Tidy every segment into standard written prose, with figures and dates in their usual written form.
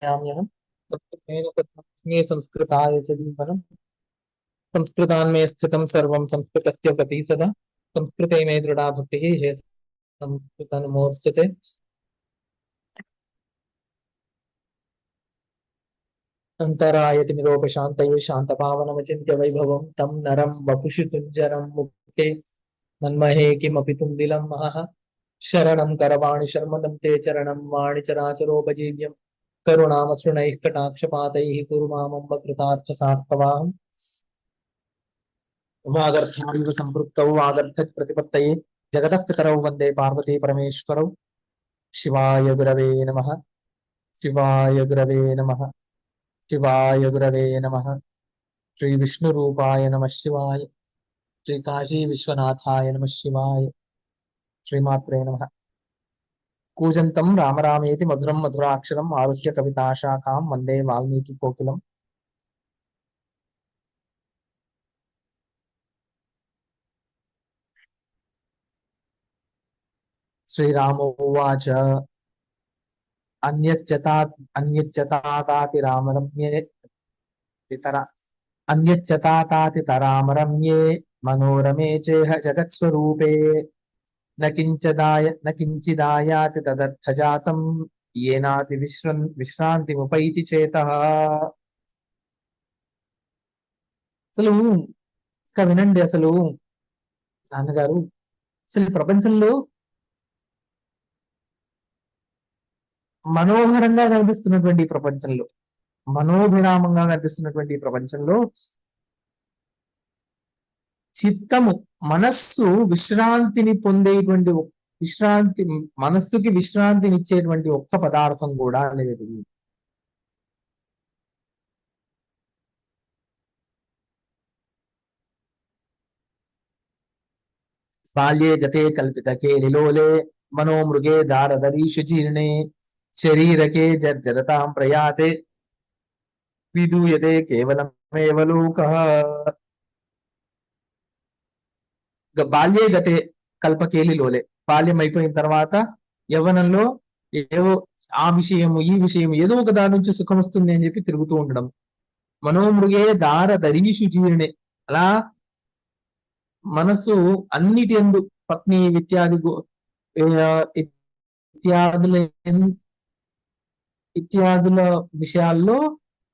याम्यहम् तत्त्वेन तत्त्वे संस्कृताय च जीवनम् संस्कृतान्मे स्थितं सर्वं संस्कृतस्य प्रतीतदा संस्कृते मे दृढा भक्तिः हे संस्कृतनमोऽस्तुते। अन्तरायतिमिरोपशान्तये शान्तपावनमचिन्त्य वैभवं तं नरं वपुषि तुञ्जरं मुखे मन्महे किमपि तुन्दिलं महः शरणं करवाणि शर्मदं ते चरणं वाणिचराचरोपजीव्यं करुणामसृणैः कटाक्षपातैः कुरु मामम्ब कृतार्थसात्पवाहम् वागर्थाविव सम्पृक्तौ वागर्थप्रतिपत्तये जगतः पितरौ वन्दे पार्वती परमेश्वरौ। शिवाय गुरवे नमः। शिवाय गुरवे नमः। शिवाय गुरवे नमः। श्री विष्णुरूपाय नमः शिवाय। श्री काशी विश्वनाथाय नमः शिवाय। श्रीमात्रे नमः। कूजन्तं राम रामेति मधुरं मधुराक्षरम् आरुह्य कविताशाखां वन्दे वाल्मीकि कोकिलम्। श्रीराम उवाच अन्यच्चताताति रामरम्ये पितरा अन्यच्चतातातितरामरम्ये मनोरमे चेह जगत्स्वरूपे न किञ्चिदायाति तदर्थजातं येनाति విశ్రాంతిముపైతి చేతః. అసలు ఇంకా వినండి. అసలు నాన్నగారు, అసలు ఈ ప్రపంచంలో మనోహరంగా కనిపిస్తున్నటువంటి ఈ ప్రపంచంలో, మనోభిరామంగా కనిపిస్తున్నటువంటి ఈ ప్రపంచంలో చిత్తము, మనస్సు విశ్రాంతిని పొందేటువంటి విశ్రాంతి, మనస్సుకి విశ్రాంతినిచ్చేటువంటి ఒక్క పదార్థం కూడా లేదు. బాల్యే గతే కల్పిత కేలిలోలే మనోమృగే దారదరీషు జీర్ణే శరీరకే జర్జరతాం ప్రయాతే విదూయతే కేవలమేవ లోకః. బాల్యే గతే కల్పకేలిలోలే, బాల్యం అయిపోయిన తర్వాత యవ్వనంలో ఏవో ఆ విషయము ఈ విషయం ఏదో ఒక దాని నుంచి సుఖం వస్తుంది అని చెప్పి తిరుగుతూ ఉండడం. మనోమృగే దారదరీషు జీర్ణే, అలా మనస్సు అన్నిటి యందు పత్ని ఇత్యాదుల ఇత్యాదుల విషయాల్లో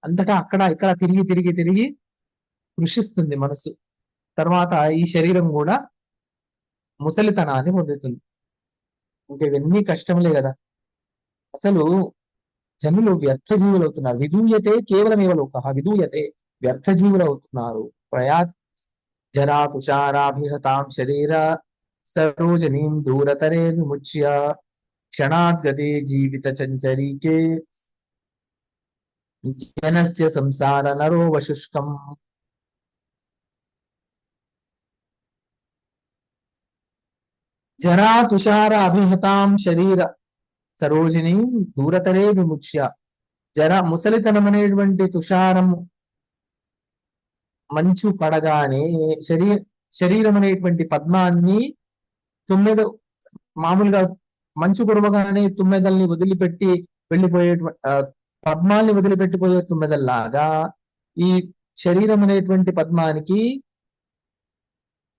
అంతటా అక్కడ ఇక్కడ తిరిగి తిరిగి తిరిగి కృషిస్తుంది మనస్సు. తర్వాత ఈ శరీరం కూడా ముసలితనాన్ని పొందుతుంది. ఇంకా ఇవన్నీ కష్టములే కదా. అసలు జనులు వ్యర్థ జీవులు అవుతున్నారు. విదూయతే కేవలం లోక విదూయతే, వ్యర్థ జీవులు అవుతున్నారు. జరా తుషారాభిహతాం శరీర సరోజనీం దూరతరే విముచ్య క్షణాద్గతే జీవిత చంచరీకే జనస్య సంసార నరో వశుష్కం. జరా తుషార అభిహతాం శరీర సరోజిని దూరతరే విముచ్య. ముసలితనం అనేటువంటి తుషారం మంచు పడగానే శరీరం అనేటువంటి పద్మాన్ని తుమ్మెద, మామూలుగా మంచు కురవగానే తుమ్మెదల్ని వదిలిపెట్టి వెళ్ళిపోయేటువంటి పద్మాల్ని వదిలిపెట్టిపోయే తుమ్మెదల్లాగా ఈ శరీరం అనేటువంటి పద్మానికి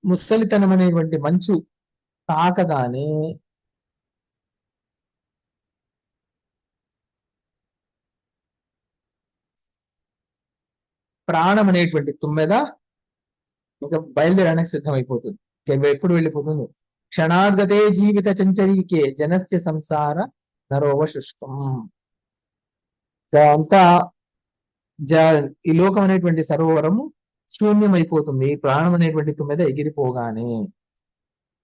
ముసలితనం అనేటువంటి మంచు తాకగానే ప్రాణం అనేటువంటి తుమ్మెద ఇంకా బయలుదేరడానికి సిద్ధమైపోతుంది. ఎప్పుడు వెళ్ళిపోతుంది? క్షణార్గతే జీవిత చంచరీకే జనస్య సంసార నరోవ శుష్కం. అంతా ఈ లోకం అనేటువంటి సరోవరము శూన్యమైపోతుంది ప్రాణం అనేటువంటి తుమ్మెద ఎగిరిపోగానే.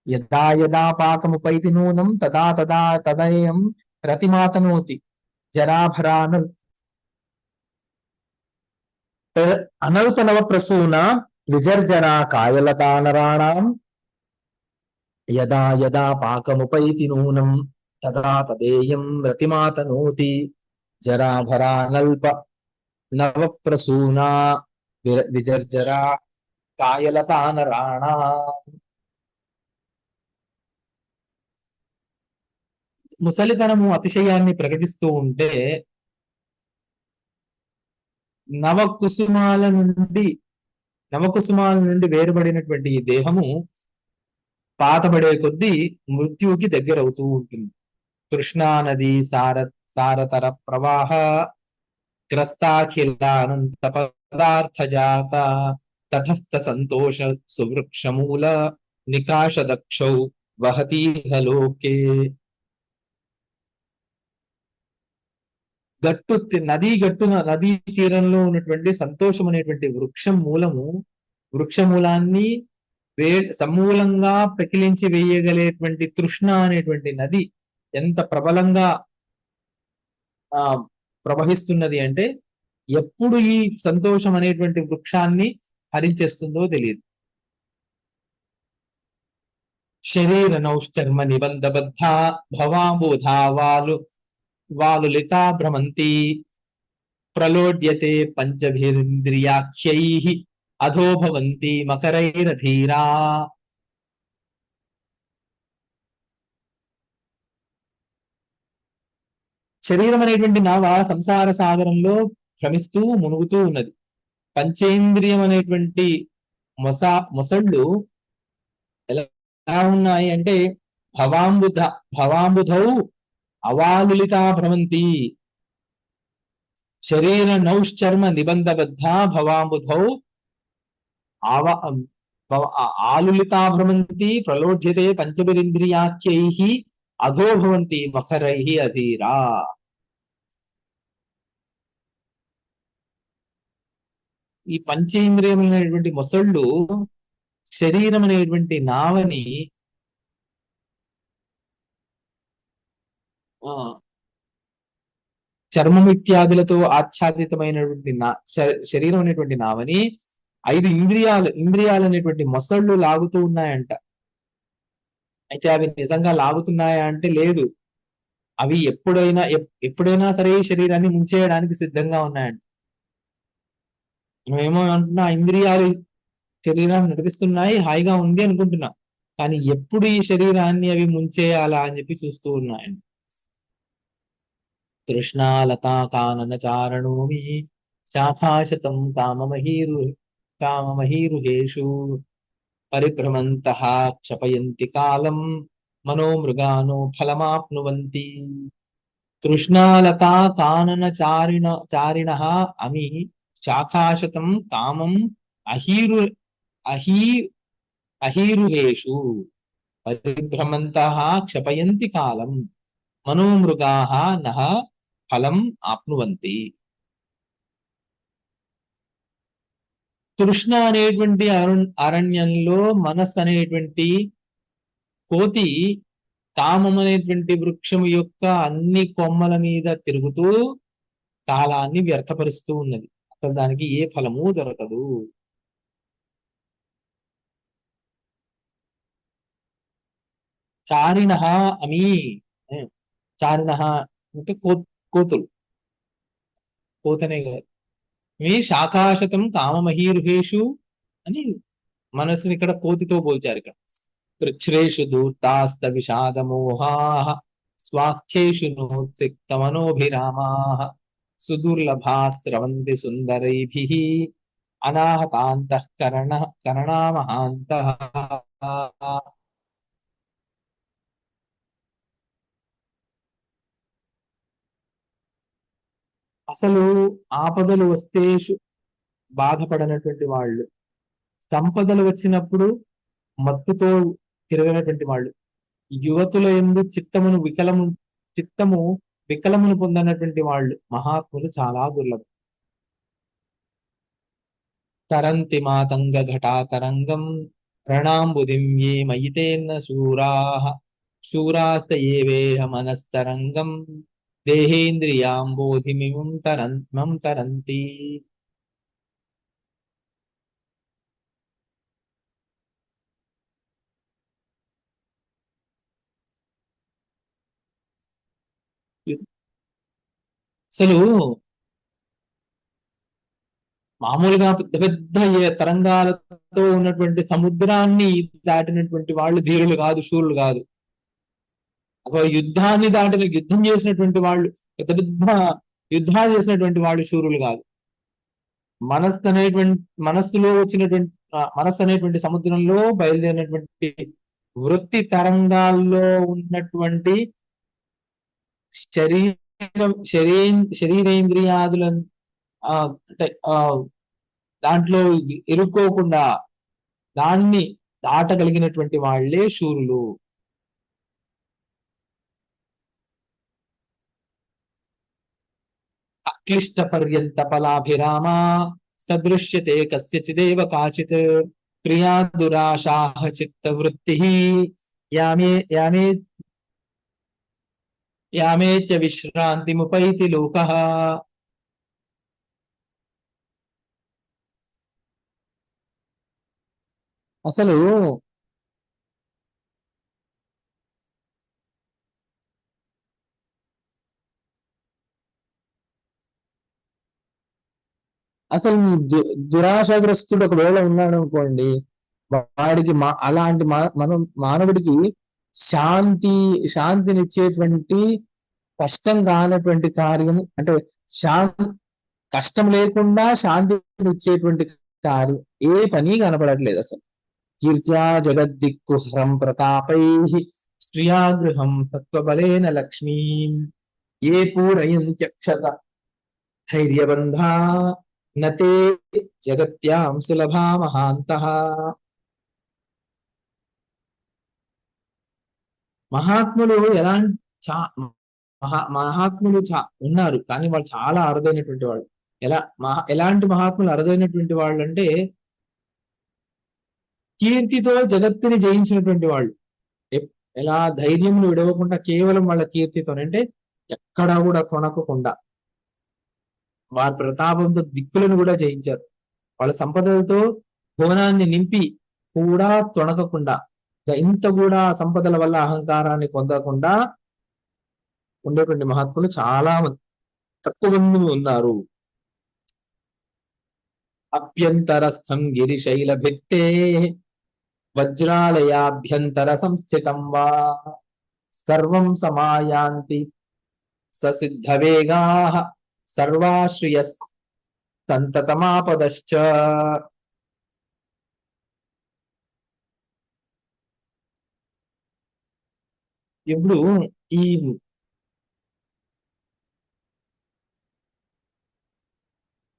యదా యదా పాకముపైతి నూనం తదా తదా తదయం రతిమాతనోతి జరాభరాన అనల్పనవ ప్రసూన విజర్జరా కాయలతానరాణం. యదా యదా పాకముపైతి నూనం తదా తదేయం రతిమాతనోతి జరాభరానల్ప నవ ప్రసూనా విజర్జరా కాయలతానరాణా. ముసలితనము అతిశయాన్ని ప్రకటిస్తూ ఉంటే నవకుసుమాల నుండి నవకుసుమాల నుండి వేరుపడినటువంటి ఈ దేహము పాతబడే కొద్దీ మృత్యువుకి దగ్గర అవుతూ ఉంటుంది. కృష్ణా నది సారతర ప్రవాహ గ్రస్తాఖిలానంత పదార్థ జాత తటస్థ సంతోష సువృక్షమూల నికాశ దక్షౌ వహతీహ లోకే. నదీ తీరంలో ఉన్నటువంటి సంతోషం అనేటువంటి వృక్షమూలాన్ని సమూలంగా పెకిలించి వేయగలేటువంటి తృష్ణ అనేటువంటి నది ఎంత ప్రబలంగా ఆ ప్రవహిస్తున్నది అంటే ఎప్పుడు ఈ సంతోషం అనేటువంటి వృక్షాన్ని హరించేస్తుందో తెలియదు. శరీర నౌశ్చర్మ నిబంధబద్ధ భవాంబుధా వాలులితా భ్రమంతి ప్రలోడ్యతే పంచభిరింద్రియాఖ్యైః అధో భవంతి మకరైరధీరా. శరీరం అనేటువంటి నావ సంసార సాగరంలో భ్రమిస్తూ మునుగుతూ ఉన్నది. పంచేంద్రియం అనేటువంటి మొసళ్ళు ఎలా ఉన్నాయి అంటే భవాంబుధౌ అవాలులితా భ్రమంతి. శరీర నౌశ్చర్మ నిబంధబద్ధ భవాంబుధౌ ఆలులితా భ్రమంతి ప్రలోడ్యతే పంచభిరింద్రియాఖ్యైః అధో భవంతి మకరైః అధీరా. ఈ పంచేంద్రియములైనటువంటి మొసళ్ళు శరీరం అనేటువంటి నావని చర్మం ఇత్యాదులతో ఆచ్ఛాదితమైనటువంటి శరీరం అనేటువంటి నావని 5 ఇంద్రియాలు అనేటువంటి మొసళ్ళు లాగుతూ ఉన్నాయంట. అయితే అవి నిజంగా లాగుతున్నాయా అంటే లేదు. అవి ఎప్పుడైనా సరే శరీరాన్ని ముంచేయడానికి సిద్ధంగా ఉన్నాయంట. మేమేమో అంటున్నా ఇంద్రియాలు శరీరాన్ని నడిపిస్తున్నాయి, హాయిగా ఉంది అనుకుంటున్నాం. కానీ ఎప్పుడు ఈ శరీరాన్ని అవి ముంచేయాలా అని చెప్పి చూస్తూ ఉన్నాయండి. తృష్ణాలతా కానన చారణోమి శాఖాశతం కామమహీరుహేషు పరిభ్రమంతః క్షపయంతి కాలం మనోమృగానో ఫలమాప్నువంతి. తృష్ణాలతా కానన చారిణః అమి శాఖాశతం కామం అహీరుహేషు పరిభ్రమంతః క్షపయంతి కాలం మనోమృగాః నః ఫలం ఆప్నువంతి. తృష్ణ అనేటువంటి అరణ్యంలో మనస్సు అనేటువంటి కోతి కామం అనేటువంటి వృక్షం యొక్క అన్ని కొమ్మల మీద తిరుగుతూ కాలాన్ని వ్యర్థపరుస్తూ ఉన్నది. అసలు దానికి ఏ ఫలము దొరకదు. చారిణః అమి, చారిణః అంటే కోతులు, కోతనే కాదు. మీ శాఖాశతం కామమహీరుహేషు అని మనసుని ఇక్కడ కోతితో పోల్చారు. ఇక్కడ కృచ్ఛ్రేషు దూర్తాస్త విషాదమోహా స్వాస్థ్యేషు నోత్సిక్త మనోభిరామా సుదుర్లభా స్రవంతి సుందరైభిః అనాహతాంతఃకరణామహాంతః. అసలు ఆపదలు వస్తే బాధపడనటువంటి వాళ్ళు, సంపదలు వచ్చినప్పుడు మత్తుతో తిరగనటువంటి వాళ్ళు, యువతుల యందు చిత్తము వికలమును పొందనటువంటి వాళ్ళు మహాత్ములు చాలా దుర్లభం. తరంతి మాతంగ ఘటాతరంగం ప్రణాంబుధిం ఏ మయితేన్న శూరాస్త ఏవేహ మనస్తరంగం దేహేంద్రియాంబోధిమిమం తరంతి. అసలు మామూలుగా పెద్ద పెద్ద తరంగాలతో ఉన్నటువంటి సముద్రాన్ని దాటినటువంటి వాళ్ళు ధీరులు కాదు, శూరులు కాదు. అసలు యుద్ధం చేసినటువంటి వాళ్ళు, పెద్ద పెద్ద యుద్ధాలు చేసినటువంటి వాళ్ళు శూరులు కాదు. మనస్సులో వచ్చినటువంటి మనస్సు అనేటువంటి సముద్రంలో బయలుదేరినటువంటి వృత్తి తరంగాల్లో ఉన్నటువంటి శరీరేంద్రియాదులను అంటే దాంట్లో ఇరుక్కోకుండా దాన్ని దాటగలిగినటువంటి వాళ్లే శూరులు. అక్లిష్ట పర్యంత ఫలాభిరామా సదృశ్యతే కస్యచిదేవ కాచిత్ ప్రియా దురాశాః చిత్తవృత్తి యామే యామే యామేత్య విశ్రాంతిముపైతి లోకః. అసలు అసలు దురాశాగ్రస్తుడు ఒకవేళ ఉన్నాడు అనుకోండి, వాడికి అలాంటి మనం మానవుడికి శాంతినిచ్చేటువంటి కష్టం కానటువంటి కార్యం అంటే కష్టం లేకుండా శాంతినిచ్చేటువంటి కార్యం ఏ పని కనపడట్లేదు అసలు. కీర్త్యా జగద్దిక్కుహరం ప్రతాపై శ్రియా గృహం తత్వబలేన లక్ష్మీం ఏ పూరయం చక్షత ధైర్యబంధా నతే జగత్యాం సులభా మహాంతః. మహాత్ములు మహాత్ములు ఉన్నారు, కానీ వాళ్ళు చాలా అరుదైనటువంటి వాళ్ళు. ఎలాంటి మహాత్ములు అరుదైనటువంటి వాళ్ళు అంటే కీర్తితో జగత్తుని జయించినటువంటి వాళ్ళు. ఎలా ధైర్యములు విడవకుండా కేవలం వాళ్ళ కీర్తితోనంటే ఎక్కడా కూడా తొణకకుండా వారి ప్రతాపంతో దిక్కులను కూడా జయించారు. వాళ్ళ సంపదలతో భువనాన్ని నింపి కూడా తొణకకుండా, ఇంత కూడా సంపదల వల్ల అహంకారాన్ని పొందకుండా ఉండేటువంటి మహాత్ములు చాలా తక్కువ మంది ఉన్నారు. అభ్యంతరస్థం గిరిశైల భిత్తే వజ్రాలయాభ్యంతర సంస్థితం వా సర్వం సమాయాంతి ససిద్ధవేగాః సర్వాశ్రియస్ సంతతమాపదశ్చ. ఇప్పుడు ఈ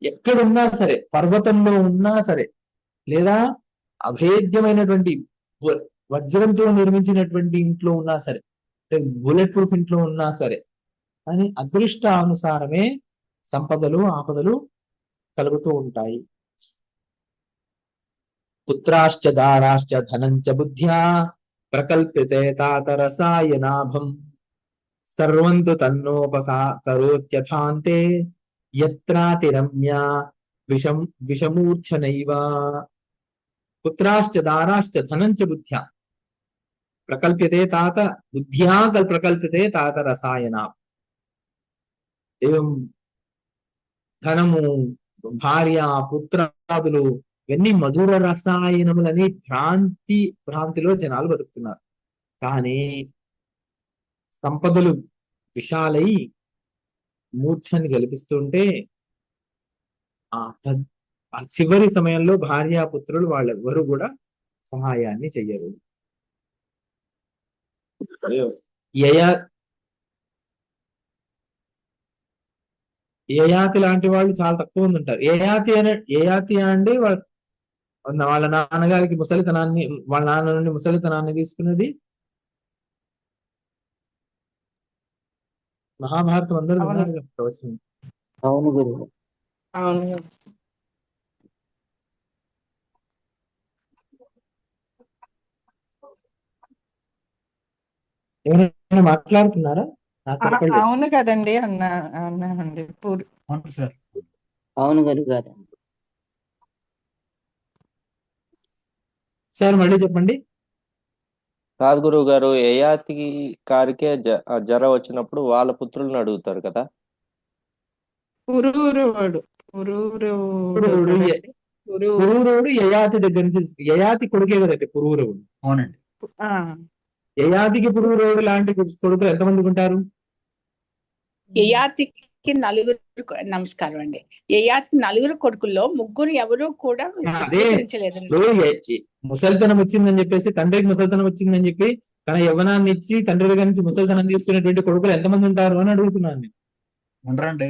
ఎక్కడున్నా సరే, పర్వతంలో ఉన్నా సరే, లేదా అభేద్యమైనటువంటి వజ్రంతో నిర్మించినటువంటి ఇంట్లో ఉన్నా సరే, బుల్లెట్ ప్రూఫ్ ఇంట్లో ఉన్నా సరే, అని అదృష్టానుసారమే సంపదలు ఆపదలు కలుగుతూ ఉంటాయి. పుత్రాశ్చ దారాశ్చ ధనంచ బుద్ధ్యా ప్రకల్పితే తాతరసాయనాభం సర్వంతు తన్నోపకరోత్యథాంతే యత్రాతిరమ్యా విషమూర్ఛనైవ. పుత్రాశ్చ దారాశ్చ ధనంచ బుద్ధ్యా ప్రకల్ప్యతే తాత బుద్ధ్యా ప్రకల్ప్యతే తాత రసాయనా. ధనము, భార్య, పుత్రాదులు ఇవన్నీ మధుర రసాయనములని భ్రాంతిలో జనాలు బతుకుతున్నారు. కానీ సంపదలు విశాలై మూర్ఛని గెలిపిస్తుంటే ఆ చివరి సమయంలో భార్యాపుత్రులు వాళ్ళెవ్వరూ కూడా సహాయాన్ని చెయ్యరు. యయాతి లాంటి వాళ్ళు చాలా తక్కువ మంది ఉంటారు. యయాతి అంటే వాళ్ళ నాన్నగారికి ముసలితనాన్ని, వాళ్ళ నాన్న నుండి ముసలితనాన్ని తీసుకున్నది. మహాభారతం అందరూ విన్నారు కదా ప్రవచనం. అవును గురువు. అవును. ఎవరైనా మాట్లాడుతున్నారా? అవును కదండి అన్నానండి. అవును గురువు గారు. సార్ మళ్ళీ చెప్పండి. కాదు గురువు గారు, యయాతి గారికే జర వచ్చినప్పుడు వాళ్ళ పుత్రులను అడుగుతారు కదా. పురూరవుడు యయాతి దగ్గర నుంచి, యయాతి కొడుకే కదండి పురూరవుడు. అవునండి. యయాతికి పురూరవుడు లాంటి కొడుకులు ఎంతమందికి ఉంటారు? యయాతి నమస్కారం అండి. యయాతికి నలుగురు కొడుకుల్లో ముగ్గురు ఎవరు కూడా అదే స్వీకరించలేదండి. ముసలితనం వచ్చిందని చెప్పేసి, తండ్రికి ముసలితనం వచ్చిందని చెప్పి తన యవ్వనాన్ని ఇచ్చి తండ్రి దగ్గర నుంచి ముసలితనం తీసుకునేటువంటి కొడుకులు ఎంతమంది ఉంటారు అని అడుగుతున్నాను నేను. ఉండరండి.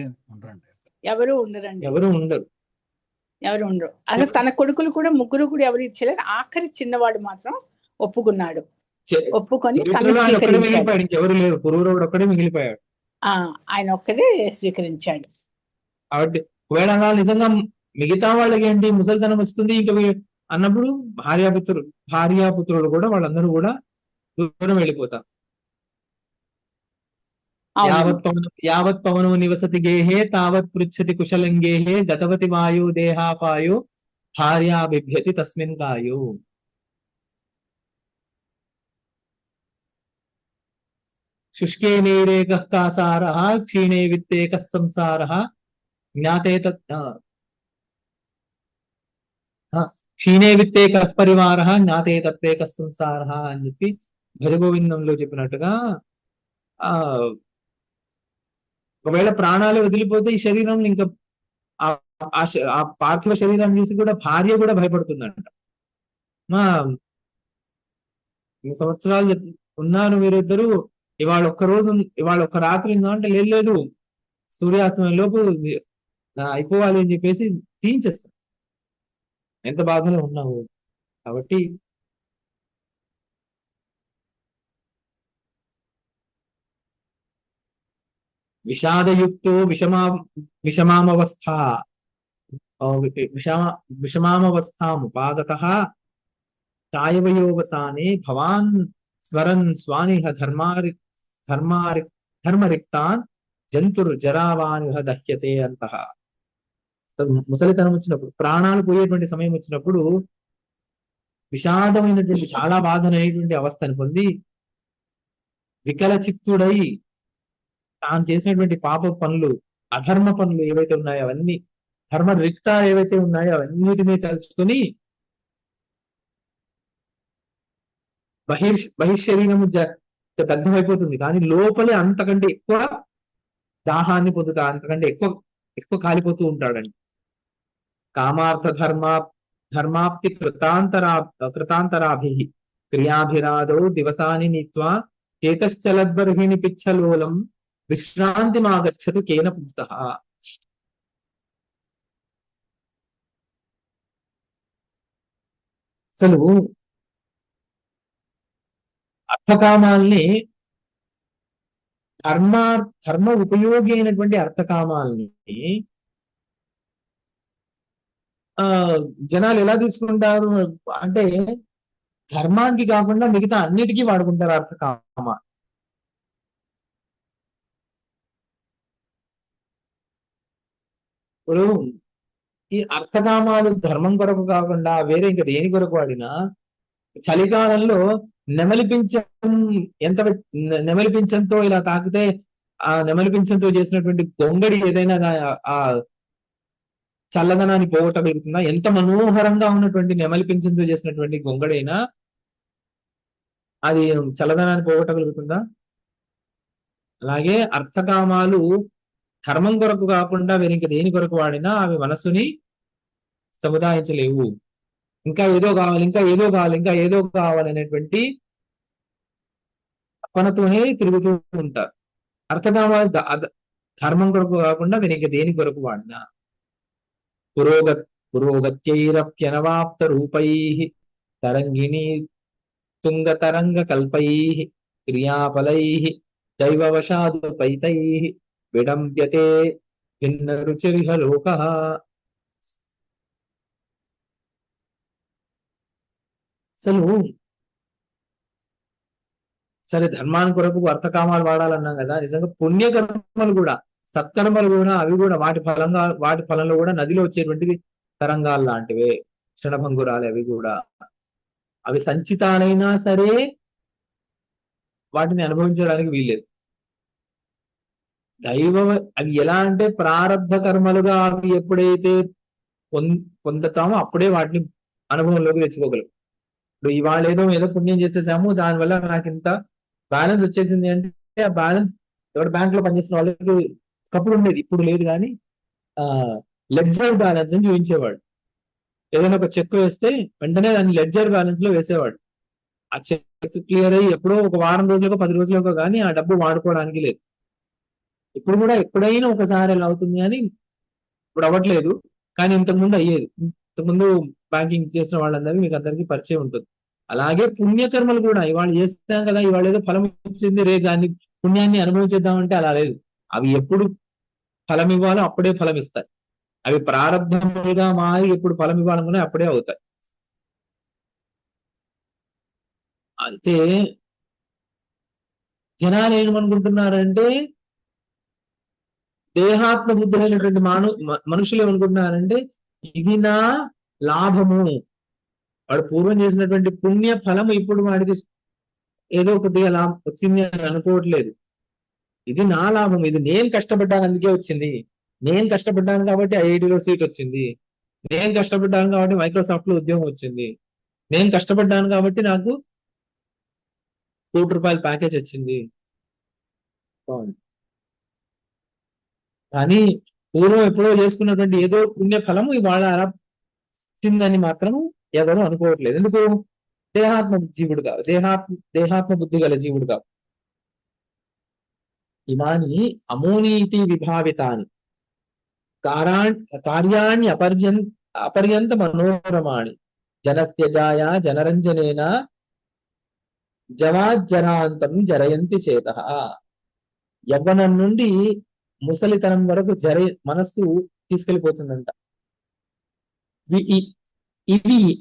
ఎవరు ఉండరండి. ఎవరు ఉండరు. అసలు తన కొడుకులు కూడా ముగ్గురు కూడా ఎవరు ఇచ్చలేదు. ఆఖరి చిన్నవాడు మాత్రం ఒప్పుకున్నాడు. ఒప్పుకొని తను మిగిలిపోయాడు, ఇంకెవరు లేరు. పురూరవుడు ఒక్కడే మిగిలిపోయాడు. ఆయన ఒక్కడే స్వీకరించాడు. కాబట్టి ఒకవేళ అలా నిజంగా మిగతా వాళ్ళకి ఏంటి ముసలితనం వస్తుంది ఇంకా అన్నప్పుడు భార్యాపుత్రులు కూడా వాళ్ళందరూ కూడా దూరం వెళ్ళిపోతారు. యావత్ పవనో నివసతి గేహే తావత్ పృచ్చతి కుశలంగేహే గతవతి వాయు దేహాపాయో భార్యా బిభ్యతి తస్మిన్ కాయో. శుష్కే నీరేకః కాసారః క్షీణే విత్తేకః సంసారః జ్ఞాతే క్షీణే విత్తేకః పరివారః జ్ఞాతే తత్వేకః సంసారః అని చెప్పి భజగోవిందంలో చెప్పినట్టుగా ఒకవేళ ప్రాణాలు వదిలిపోతే ఈ శరీరం ఇంకా ఆ పార్థివ శరీరం చూసి కూడా భార్య కూడా భయపడుతుందంట. సంవత్సరాలు ఉన్నారు మీరిద్దరు, ఇవాళ ఒక్క రాత్రి ఉందా అంటే లేదు సూర్యాస్తమయం లోపు అయిపోవాలి అని చెప్పేసి తీయించేస్తాం. ఎంత బాధలో ఉన్నావు. కాబట్టి విషాదయుక్తో విషమామవస్థాముపాగతః కాయవయోవసానే భవాన్ స్మరన్ స్వానిహ ధర్మరిక్తాన్ జంతుర్జరావానిహ దహ్యతే అంతః. ముసలితనం వచ్చినప్పుడు, ప్రాణాలు పోయేటువంటి సమయం వచ్చినప్పుడు విషాదమైనటువంటి చాలా బాధనైనటువంటి అవస్థను పొంది వికల చిత్తుడై తాను చేసినటువంటి పాప పనులు, అధర్మ పనులు ఏవైతే ఉన్నాయో అవన్నీ, ధర్మ రిక్త ఏవైతే ఉన్నాయో అవన్నిటినీ తలుచుకొని బహిర్శరీరము దగ్ధమైపోతుంది, కానీ లోపలే అంతకంటే ఎక్కువ దాహాన్ని పొందుతా, అంతకంటే ఎక్కువ కాలిపోతూ ఉంటాడండి. కామార్థ ధర్మాప్తి కృతాంతరాభి క్రియాభిరాదో దివసాని నీత్వా చేతశ్చలద్బర్హిణి పిచ్చలోలం విశ్రాంతిమాగచ్చతు కేన పుంసః. అసలు అర్థకామాల్ని ధర్మ ఉపయోగి అయినటువంటి అర్థకామాల్ని జనాలు ఎలా తీసుకుంటారు అంటే ధర్మానికి కాకుండా మిగతా అన్నిటికీ వాడుకుంటారు అర్థకామ. ఇప్పుడు ఈ అర్థకామాలు ధర్మం కొరకు కాకుండా వేరే ఇంకా దేని కొరకు వాడినా, చలికాలంలో నెమలి పింఛంతో ఇలా తాకితే ఆ నెమలి పింఛంతో చేసినటువంటి గొంగడి ఏదైనా ఆ చల్లదనాన్ని పోగొట్టగలుగుతుందా? ఎంత మనోహరంగా ఉన్నటువంటి నెమలి పింఛంతో చేసినటువంటి గొంగడైనా అది చల్లదనాన్ని పోగొట్టగలుగుతుందా? అలాగే అర్థకామాలు ధర్మం కొరకు కాకుండా వేరే ఇంకా దేని కొరకు వాడినా అవి మనసుని సముదాయించలేవు. ఇంకా ఏదో కావాలి, ఇంకా ఏదో కావాలి, ఇంకా ఏదో కావాలనేటువంటి తపనతోనే తిరుగుతూ ఉంటారు. అర్థకామాలు ధర్మం కొరకు కాకుండా వేరే ఇంకా దేని కొరకు వాడినా పురోగత్యైరప్యనవాప్త రూపై తరంగిణీ తుంగతరంగ కల్పై క్రియాఫలై దైవవశాదుపైతై విడంబ్యతే భిన్న రుచిరిహ లోకః. అసలు సరే ధర్మాన్ని కొరకు అర్థకామాలు వాడాలన్నాం కదా, నిజంగా పుణ్యకర్మలు కూడా, సత్కర్మలు కూడా, అవి కూడా వాటి ఫలంలో కూడా నదిలో వచ్చేటువంటి తరంగాలు లాంటివే, క్షణభంగురాలు. అవి కూడా అవి సంచితాలైనా సరే వాటిని అనుభవించడానికి వీల్లేదు. అవి ఎలా అంటే ప్రారబ్ధ కర్మలుగా అవి ఎప్పుడైతే పొందుతామో అప్పుడే వాటిని అనుభవంలోకి తెచ్చుకోగలం. ఇప్పుడు ఇవాళ ఏదో పుణ్యం చేసేసాము, దానివల్ల నాకు ఇంత బ్యాలెన్స్ వచ్చేసింది అంటే ఆ బ్యాలెన్స్ ఎవరు బ్యాంక్ లో పనిచేసిన వాళ్ళకి ఒకప్పుడు ఉండేది, ఇప్పుడు లేదు. కానీ లెడ్జర్ బ్యాలెన్స్ అని చూపించేవాడు. ఏదైనా ఒక చెక్ వేస్తే వెంటనే దాన్ని లెడ్జర్ బ్యాలెన్స్ లో వేసేవాడు. ఆ చెక్ క్లియర్ అయ్యి ఎప్పుడో ఒక వారం రోజులకో 10 రోజులకో కానీ ఆ డబ్బు వాడుకోవడానికి లేదు. ఇప్పుడు కూడా ఎప్పుడైనా ఒకసారి ఎలా అవుతుంది కానీ ఇప్పుడు అవ్వట్లేదు, కానీ ఇంతకుముందు అయ్యేది. ఇంతకుముందు బ్యాంకింగ్ చేసిన వాళ్ళందరికీ మీకు అందరికీ పరిచయం ఉంటుంది. అలాగే పుణ్యకర్మలు కూడా ఇవాళ చేస్తాం కదా, ఇవాళ ఏదో ఫలం ఇచ్చింది, రే దాన్ని పుణ్యాన్ని అనుభవించేద్దామంటే అలా లేదు. అవి ఎప్పుడు ఫలం ఇవ్వాలో అప్పుడే ఫలం ఇస్తాయి. అవి ప్రారంభములుగా మారి ఎప్పుడు ఫలం ఇవ్వాలనుకునే అప్పుడే అవుతాయి. అయితే జనాలు ఏమనుకుంటున్నారంటే, దేహాత్మ బుద్ధులైనటువంటి మనుషులు ఏమనుకుంటున్నారంటే ఇది నా లాభము, వాడు పూర్వం చేసినటువంటి పుణ్య ఫలము ఇప్పుడు వాడికి ఏదో కొద్దిగా లాభం వచ్చింది అని అనుకోవట్లేదు. ఇది నా లాభం, ఇది నేను కష్టపడ్డాను అందుకే వచ్చింది, నేను కష్టపడ్డాను కాబట్టి ఐఐటిలో సీట్ వచ్చింది, నేను కష్టపడ్డాను కాబట్టి మైక్రోసాఫ్ట్ లో ఉద్యోగం వచ్చింది, నేను కష్టపడ్డాను కాబట్టి నాకు ₹1,00,00,000 ప్యాకేజ్ వచ్చింది. కానీ పూర్వం ఎప్పుడో చేసుకున్నటువంటి ఏదో పుణ్య ఫలము ఇవాళ అలా వచ్చిందని మాత్రం ఎవరు అనుకోవట్లేదు. ఎందుకు? దేహాత్మ జీవుడు కాదు, దేహాత్మ బుద్ధి గల జీవుడు కాదు. ఇమాని అమోనీతి విభావితాని కార్యాణి అపర్యంత మనోరమాణి జనత్యజాయ జనరంజనేన జవాజ్జరాంతం జరయంతి చేత. యవ్వనం నుండి ముసలితనం వరకు మనస్సు తీసుకెళ్లిపోతుందంట.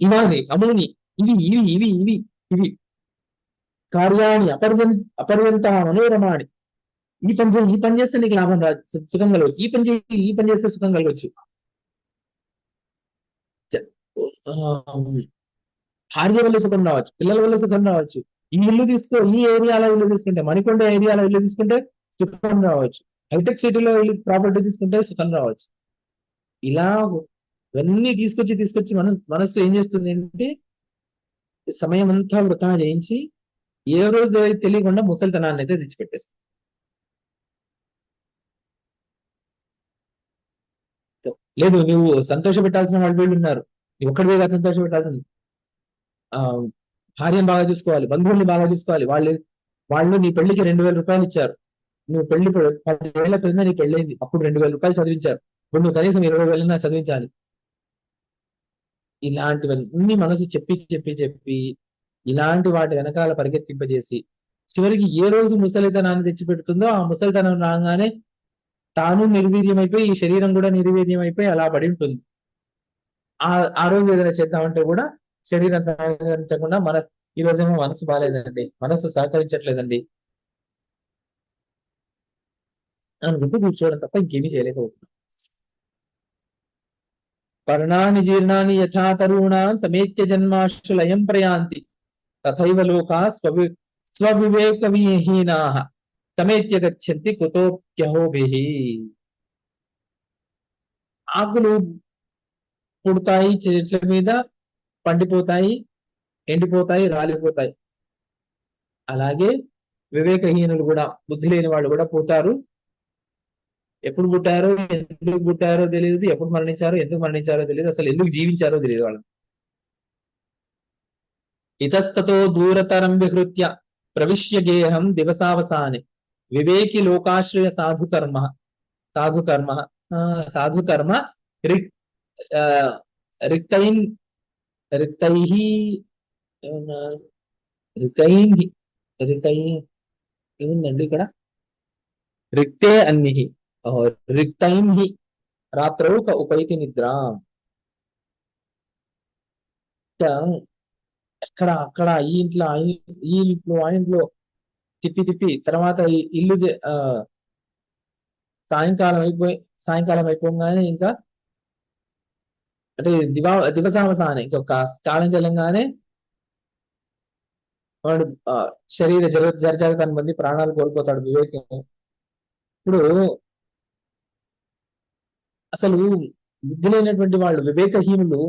ఇవాని అమోని ఇవి కార్యాణి అపర్యంత మనోరమాణి. ఈ పని చేస్తే నీకు లాభం సుఖం కలవచ్చు, ఈ పని చేస్తే సుఖం కలవచ్చు. భార్య వల్ల సుఖం రావచ్చు, పిల్లల వల్ల సుఖం రావచ్చు. ఈ ఇల్లు ఈ ఏరియాలో ఇల్లు తీసుకుంటే, మణికొండ ఏరియాలో ఇల్లు తీసుకుంటే సుఖం రావచ్చు, హైటెక్ సిటీలో ఇల్లు ప్రాపర్టీ తీసుకుంటే సుఖం రావచ్చు. ఇలా ఇవన్నీ తీసుకొచ్చి మనస్సు ఏం చేస్తుంది అంటే సమయం అంతా వృధా చేయించి ఏ రోజు తెలియకుండా ముసలితనాన్ని అయితే తెచ్చిపెట్టేస్తుంది. లేదు, నువ్వు సంతోష పెట్టాల్సిన వాళ్ళు ఉన్నారు, నువ్వు ఒక్కడివేగా సంతోష పెట్టాల్సింది. భార్యను బాగా చూసుకోవాలి, బంధువుల్ని బాగా చూసుకోవాలి. వాళ్ళు నీ పెళ్లికి ₹2,000 ఇచ్చారు, నువ్వు పెళ్లి 10 ఏళ్ల క్రితం నీ పెళ్ళైంది, అప్పుడు ₹2,000 చదివించారు, ఇప్పుడు నువ్వు కనీసం 20,000 చదివించాలి. ఇలాంటివన్నీ మనసు చెప్పి ఇలాంటి వాటి వెనకాల పరిగెత్తింపజేసి చివరికి ఏ రోజు ముసలితనాన్ని తెచ్చిపెడుతుందో ఆ ముసలితనం రాగానే తాను నిర్వీర్యమైపోయి ఈ శరీరం కూడా నిర్వీర్యమైపోయి అలా పడి ఉంటుంది. ఆ రోజు ఏదైనా చేద్దామంటే కూడా శరీరం సహకరించకుండా ఈ రోజేమో మనసు బాగాలేదండి, మనసు సహకరించట్లేదండి అనుకుంటూ కూర్చోవడం తప్ప ఇంకేమీ చేయలేకపోతున్నాం. పర్ణాని జీర్ణాని యథా తరుణాన్ సమేత్య జన్మాశు లయం ప్రయాంతి తథైవ లోకా స్వవివేక విహీనాః సమేత్య గచ్చంతి కుతోప్యహోభిః. ఆకులు పుడతాయి, చెట్ల మీద పండిపోతాయి, ఎండిపోతాయి, రాలిపోతాయి. అలాగే వివేకహీనులు కూడా, బుద్ధి లేని వాళ్ళు కూడా పోతారు. ఎప్పుడు పుట్టారో ఎందుకు పుట్టారో తెలియదు, ఎప్పుడు మరణించారో ఎందుకు మరణించారో తెలియదు, అసలు ఎందుకు జీవించారో తెలియదు వాళ్ళకి. ఇతస్తతో దూరతరం విహృత్య ప్రవిశ్య గేహం దివసావసాని వివేకి లోకాశ్రయ సాధుకర్మ ఏముందండి ఇక్కడ, రిక్తే అన్నిహి రిక్తైన్హి రాత్రౌ ఉపైతి నిద్ర. అక్కడ ఈ ఇంట్లో ఆ ఇంట్లో తిప్పి తర్వాత ఇల్లు సాయంకాలం అయిపోగానే ఇంకా అంటే దివసావసానే ఇంకొక కాలం చెల్లంగానే వాడు శరీర జర్జరితాన్ని పొంది ప్రాణాలు కోల్పోతాడు వివేకం. ఇప్పుడు అసలు బుద్ధి లేనటువంటి వాళ్ళు, వివేకహీనులు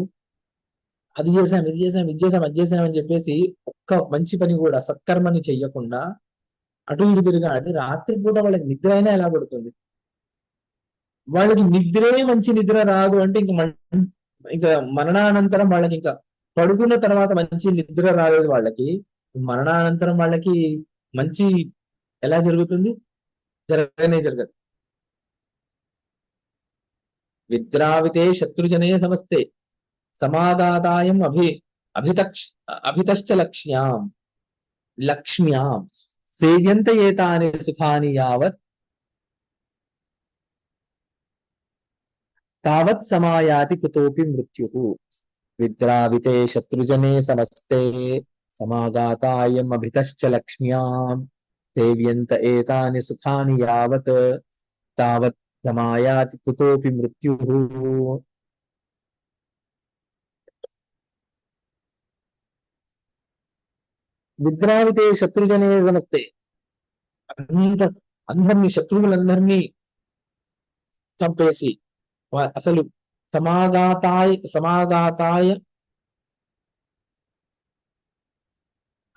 అది చేసాం అది చేసాం అని చెప్పేసి ఒక్క మంచి పని కూడా సత్కర్మని చెయ్యకుండా అటు ఇటు తిరిగాడి రాత్రిపూట వాళ్ళకి నిద్ర అయినా ఎలా పడుతుంది? వాళ్ళకి నిద్రే మంచి నిద్ర రాదు అంటే ఇంకా మరణానంతరం వాళ్ళకి ఇంకా పడుకున్న తర్వాత మంచి నిద్ర రాలేదు వాళ్ళకి, మరణానంతరం వాళ్ళకి మంచి ఎలా జరుగుతుంది? జరగనే జరగదు. విద్రావితే శత్రుజనే సమస్తే సమాదాతాయం అభితశ్చ లక్ష్మ్యాం సేవ్యంత ఏతాని సుఖాని యావత్ తావత్ సమాయాతి కుతోపి మృత్యుః. విద్రావితే శత్రుజనే సమస్తే సమాగాతాయం అభితశ్చ లక్ష్మ్యాం సేవ్యంత ఏతాని సుఖాని యావత్ తావత్ సమాయాతి కుతోపి మృత్యుః. విద్రావితే శత్రుజనే సమస్తే అందరినీ శత్రువులందరినీ చంపేసి అసలు సమాగాతాయ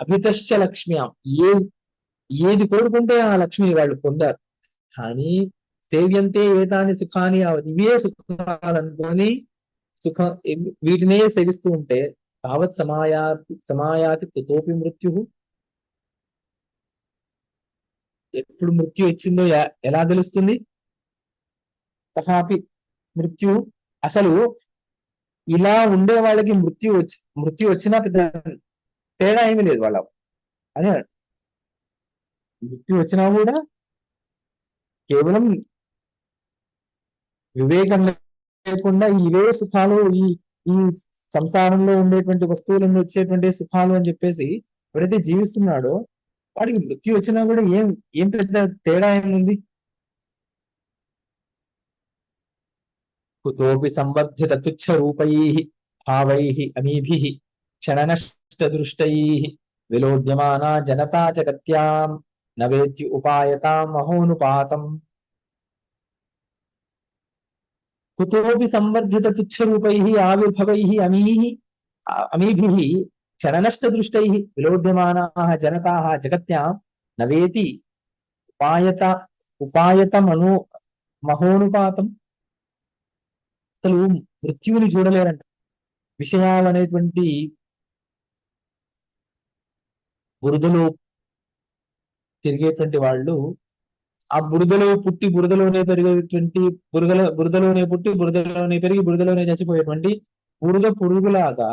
అభితశ్చ లక్ష్మ్యాం ఏది కోరుకుంటే ఆ లక్ష్మి వాళ్ళు పొందారు. కానీ సేవ్యంతే ఏతాని సుఖాని ఇవే సుఖాలనుకొని వీటినే సేవిస్తూ ఉంటే తావత్ సమాయాతి కుతోపి మృత్యు. ఎప్పుడు మృత్యు వచ్చిందో ఎలా తెలుస్తుంది? తహాపి మృత్యు. అసలు ఇలా ఉండే వాళ్ళకి మృత్యు వచ్చినా పెద్ద తేడా ఏమీ లేదు వాళ్ళ. అదే మృత్యు వచ్చినా కూడా కేవలం వివేకం లేకుండా ఇవే సుఖాలు, ఈ సంసారంలో ఉండేటువంటి వస్తువులను వచ్చేటువంటి సుఖాలు అని చెప్పేసి ఎవరైతే జీవిస్తున్నాడో వాడికి మృత్యు వచ్చినా కూడా ఏం పెద్ద తేడా ఏముంది? కుతోపి సంవర్ధిత తుచ్చ రూపైః భావైః అమీభిః క్షణనష్ట దృష్టైః విలోడ్యమానా జనతా జగత్యాం నవేద్యు ఉపాయతాం మహోనుపాతం. కుతోపి సంవర్ధిత తుచ్చ రూపైః ఆవిర్భవైః అమీభిః క్షణనష్ట దృష్టైః విలోడ్యమానాః జనతాః జగత్యాం నవేతి ఉపాయతమను మహోనుపాతం. అసలు మృత్యువుని చూడలేరంట. విషయాలు అనేటువంటి బురదలో తిరిగేటువంటి వాళ్ళు ఆ బురదలో పుట్టి బురదలోనే పెరిగేటువంటి బురదలోనే పుట్టి బురదలోనే పెరిగి బురదలోనే చచ్చిపోయేటువంటి బురద పురుగులాగా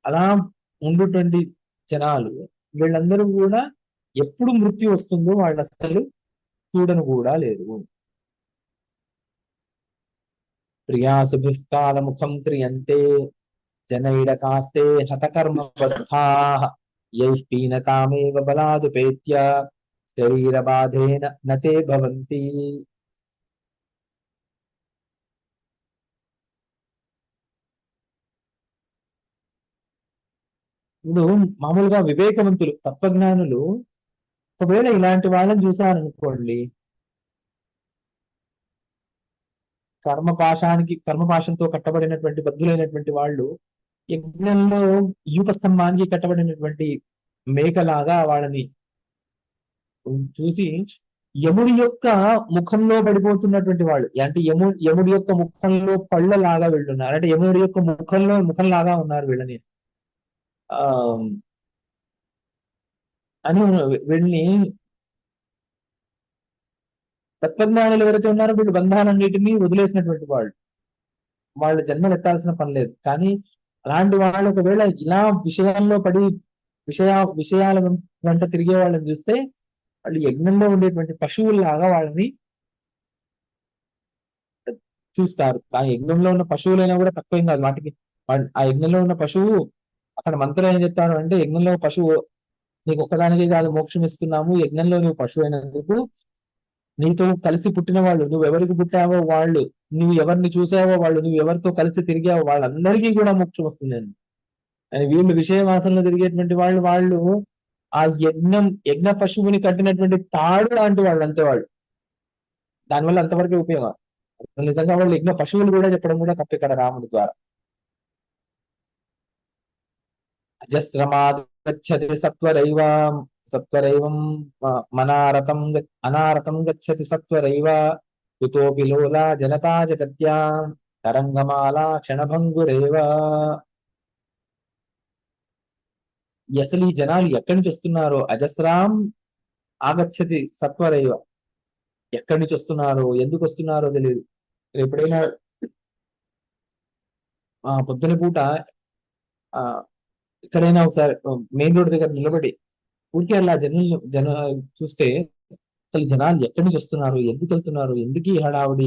అలా ఉండేటువంటి జనాలు వీళ్ళందరూ కూడా ఎప్పుడు మృత్యు వస్తుందో వాళ్ళు అసలు చూడను కూడా లేదు. ప్రియాసుభిః కాలముఖం క్రియంతే జనైడకాస్తే హతకర్మ బద్ధాః యైః పీనకామేవ బలాదుపేత్య శరీరబాధేన నతే భవంతి. ఇప్పుడు మామూలుగా వివేకవంతులు తత్వజ్ఞానులు ఒకవేళ ఇలాంటి వాళ్ళని చూసారనుకోండి, కర్మపాశంతో కట్టబడినటువంటి బద్ధులైనటువంటి వాళ్ళు యజ్ఞంలో యూపస్తంభానికి కట్టబడినటువంటి మేకలాగా వాళ్ళని చూసి యముడి యొక్క ముఖంలో పడిపోతున్నటువంటి వాళ్ళు, అంటే యముడి యొక్క ముఖంలో పళ్ళలాగా వీళ్ళున్నారు, అంటే యముడి యొక్క ముఖంలాగా ఉన్నారు వీళ్ళని అని వీళ్ళని తత్వజ్ఞానులు ఎవరైతే ఉన్నారో వీళ్ళు బంధాలన్నిటినీ వదిలేసినటువంటి వాళ్ళ జన్మలు ఎత్తాల్సిన పని లేదు. కానీ అలాంటి వాళ్ళు ఒకవేళ ఇలా విషయాల్లో పడి విషయాల వెంట తిరిగే వాళ్ళని చూస్తే వాళ్ళు యజ్ఞంలో ఉండేటువంటి పశువుల్లాగా వాళ్ళని చూస్తారు. ఆ యజ్ఞంలో ఉన్న పశువులైనా కూడా తక్కువేం కాదు వాటికి. ఆ యజ్ఞంలో ఉన్న పశువు అక్కడ మంత్రులు ఏం చెప్తారు అంటే, యజ్ఞంలో పశువు నీకు ఒక్కదానికే కాదు మోక్షం ఇస్తున్నాము, యజ్ఞంలో నువ్వు పశువు అయినందుకు నీతో కలిసి పుట్టిన వాళ్ళు, నువ్వు ఎవరికి పుట్టావో వాళ్ళు, నువ్వు ఎవరిని చూసావో వాళ్ళు, నువ్వు ఎవరితో కలిసి తిరిగావో వాళ్ళందరికీ కూడా మోక్షం వస్తుందండి. అని వీళ్ళు విషయవాసనలో తిరిగేటువంటి వాళ్ళు ఆ యజ్ఞ పశువుని కట్టినటువంటి తాడు లాంటి వాళ్ళు, అంతే వాళ్ళు. దానివల్ల అంతవరకే ఉపయోగం. నిజంగా వాళ్ళు యజ్ఞ పశువులు కూడా చెప్పడం కూడా తప్ప ఇక్కడ రాముడి ద్వారా. అజస్రమాగచ్చతి సత్వరైవం అనారతం గచ్చతి సత్వరైవ కుతోపి లోలా జనతా జగత్యాం తరంగమాలా క్షణభంగురేవ. అసలు ఈ జనాలు ఎక్కడి నుంచి వస్తున్నారో, అజస్రాం ఆగచ్చతి సత్వరైవ, ఎక్కడి నుంచి వస్తున్నారో ఎందుకు వస్తున్నారో తెలియదు. ఎప్పుడైనా పొద్దున పూట ఎక్కడైనా ఒకసారి మెయిన్ రోడ్ దగ్గర నిలబడి ఊరికే అలా జన చూస్తే అసలు జనాలు ఎక్కడి నుంచి వస్తున్నారు, ఎందుకు వెళ్తున్నారు, ఎందుకు ఈ హడావుడి,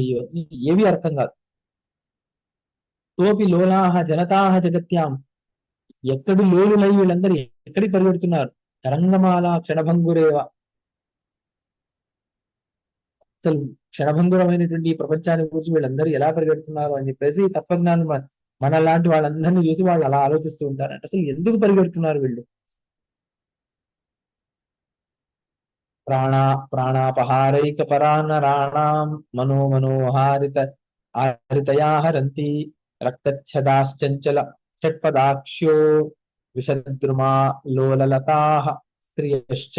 ఏవి అర్థం కాదు. తోపి లోలాహ జనతాహ జగత్యాం, ఎక్కడి లోలులై వీళ్ళందరూ ఎక్కడికి పరిగెడుతున్నారు. తరంగమాల క్షణభంగురేవ, అసలు క్షణభంగురమైనటువంటి ఈ ప్రపంచాన్ని గురించి వీళ్ళందరూ ఎలా పరిగెడుతున్నారు అని చెప్పేసి తత్వజ్ఞానం మన లాంటి వాళ్ళందరినీ చూసి వాళ్ళు అలా ఆలోచిస్తూ ఉంటారంట. అసలు ఎందుకు పరిగెడుతున్నారు వీళ్ళు. ప్రాణాపహారైక పరాన్నరాణాం మనోహారితయా హరంతి రక్తచ్ఛదాశ్చంచల షట్పదాక్ష్యో విషద్రుమా లోలలతాః స్త్రియశ్చ.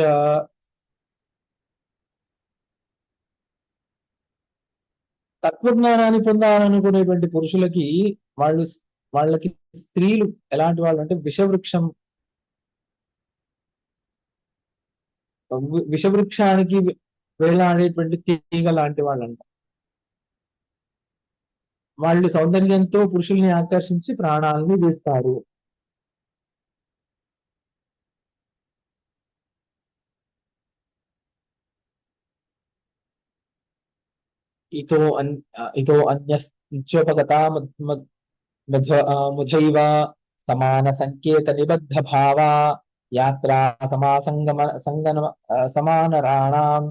తత్వజ్ఞానాన్ని పొందాలనుకునేటువంటి పురుషులకి వాళ్ళకి స్త్రీలు ఎలాంటి వాళ్ళు అంటే విషవృక్షానికి వేలాడేటువంటి తీగ లాంటి వాళ్ళంట. వాళ్ళు సౌందర్యంతో పురుషుల్ని ఆకర్షించి ప్రాణాలని తీస్తారు. ఇతో అన్యోపగత ముధైవ సమాన సంకేత నిబద్ధ భావ యాత్రా సమానరాణాం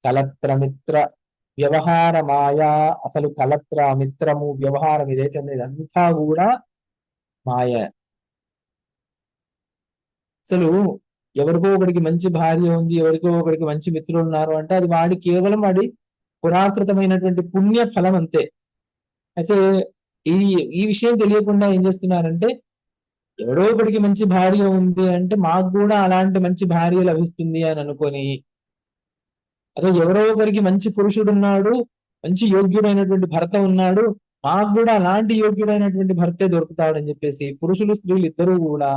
కలత్ర మిత్ర వ్యవహార మాయా. అసలు కలత్ర మిత్రము వ్యవహారం ఏదైతే ఇదంతా కూడా మాయ. అసలు ఎవరికో ఒకరికి మంచి భార్య ఉంది, ఎవరికో ఒకరికి మంచి మిత్రులు ఉన్నారు అంటే అది కేవలం వాడి పురాకృతమైనటువంటి పుణ్య ఫలం అంతే. అయితే ఈ విషయం తెలియకుండా ఏం చేస్తున్నారంటే, ఎవరో ఒకరికి మంచి భార్య ఉంది అంటే మాకు కూడా అలాంటి మంచి భార్య లభిస్తుంది అని అనుకొని, అదే ఎవరో ఒకరికి మంచి పురుషుడు ఉన్నాడు, మంచి యోగ్యుడైనటువంటి భర్త ఉన్నాడు, మాకు కూడా అలాంటి యోగ్యుడైనటువంటి భర్తే దొరుకుతాడు అని చెప్పేసి పురుషులు స్త్రీలు ఇద్దరు కూడా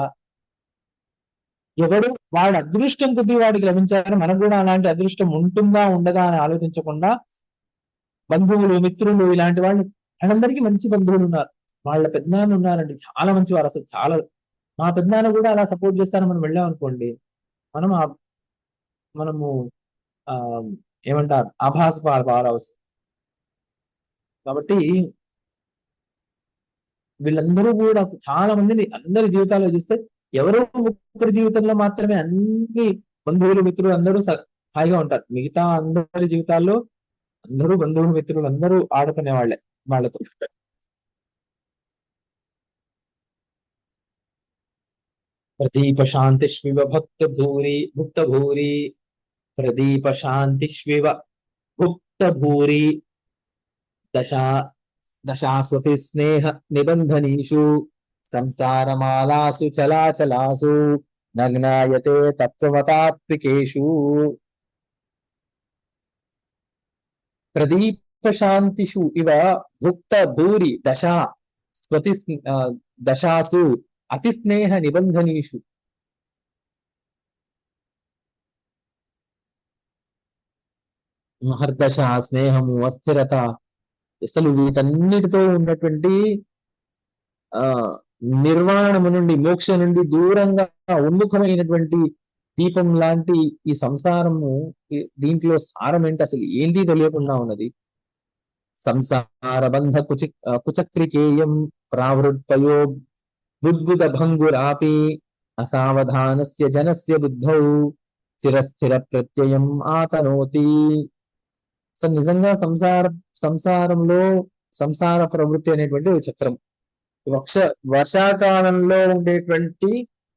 ఎవడు వాడి అదృష్టం కొద్దీ వాడికి లభించాలని మనకు కూడా అలాంటి అదృష్టం ఉంటుందా ఉండదా అని ఆలోచించకుండా బంధువులు మిత్రులు ఇలాంటి వాళ్ళందరికీ మంచి బంధువులు ఉన్నారు. వాళ్ళ పెద్దనాన్న ఉన్నారండి, చాలా మంచి వారు. అసలు చాలా మా పెద్దనాన్న కూడా అలా సపోర్ట్ చేస్తారని మనం వెళ్ళాం అనుకోండి, మనము ఏమంటారు ఆభాస పారవచ్చు. కాబట్టి వీళ్ళందరూ కూడా చాలా మందిని అందరి జీవితాల్లో చూస్తే ఎవరో ముగ్గురి జీవితంలో మాత్రమే అన్ని బంధువులు మిత్రులు అందరూ హాయిగా ఉంటారు. మిగతా అందరి జీవితాల్లో అందరూ బంధువులు మిత్రులు అందరూ ఆడుకునే వాళ్ళతో. ప్రదీప శాంతిష్వివ భుక్త భూరి ప్రదీప శాంతిష్వివ భుక్త భూరి దశాస్వతి స్నేహ నిబంధనీషు సంసారమాలాసు చలాచలాసు నగ్నాయతే తత్వమతాత్వికేషు. ప్రదీప శాంతిషు ఇవ భుక్త భూరి దశాసు అతి స్నేహ నిబంధనీషు. మహర్దశ, స్నేహము, అస్థిరత, అసలు వీటన్నిటితో ఉన్నటువంటి నిర్వాణము నుండి మోక్ష నుండి దూరంగా ఉన్ముఖమైనటువంటి దీపం లాంటి ఈ సంసారము, దీంట్లో సారం ఏంటి అసలు ఏంటి తెలియకుండా ఉన్నది. సంసార బంధ కుచక్రికేయం ప్రావృత్పయో బుద్బుద భంగురాపి అసావధానస్య జనస్య బుద్ధౌ స్థిర ప్రత్యయం ఆతనోతి. అసలు నిజంగా సంసారంలో సంసార ప్రవృత్తి అనేటువంటి చక్రం. వర్షాకాలంలో ఉండేటువంటి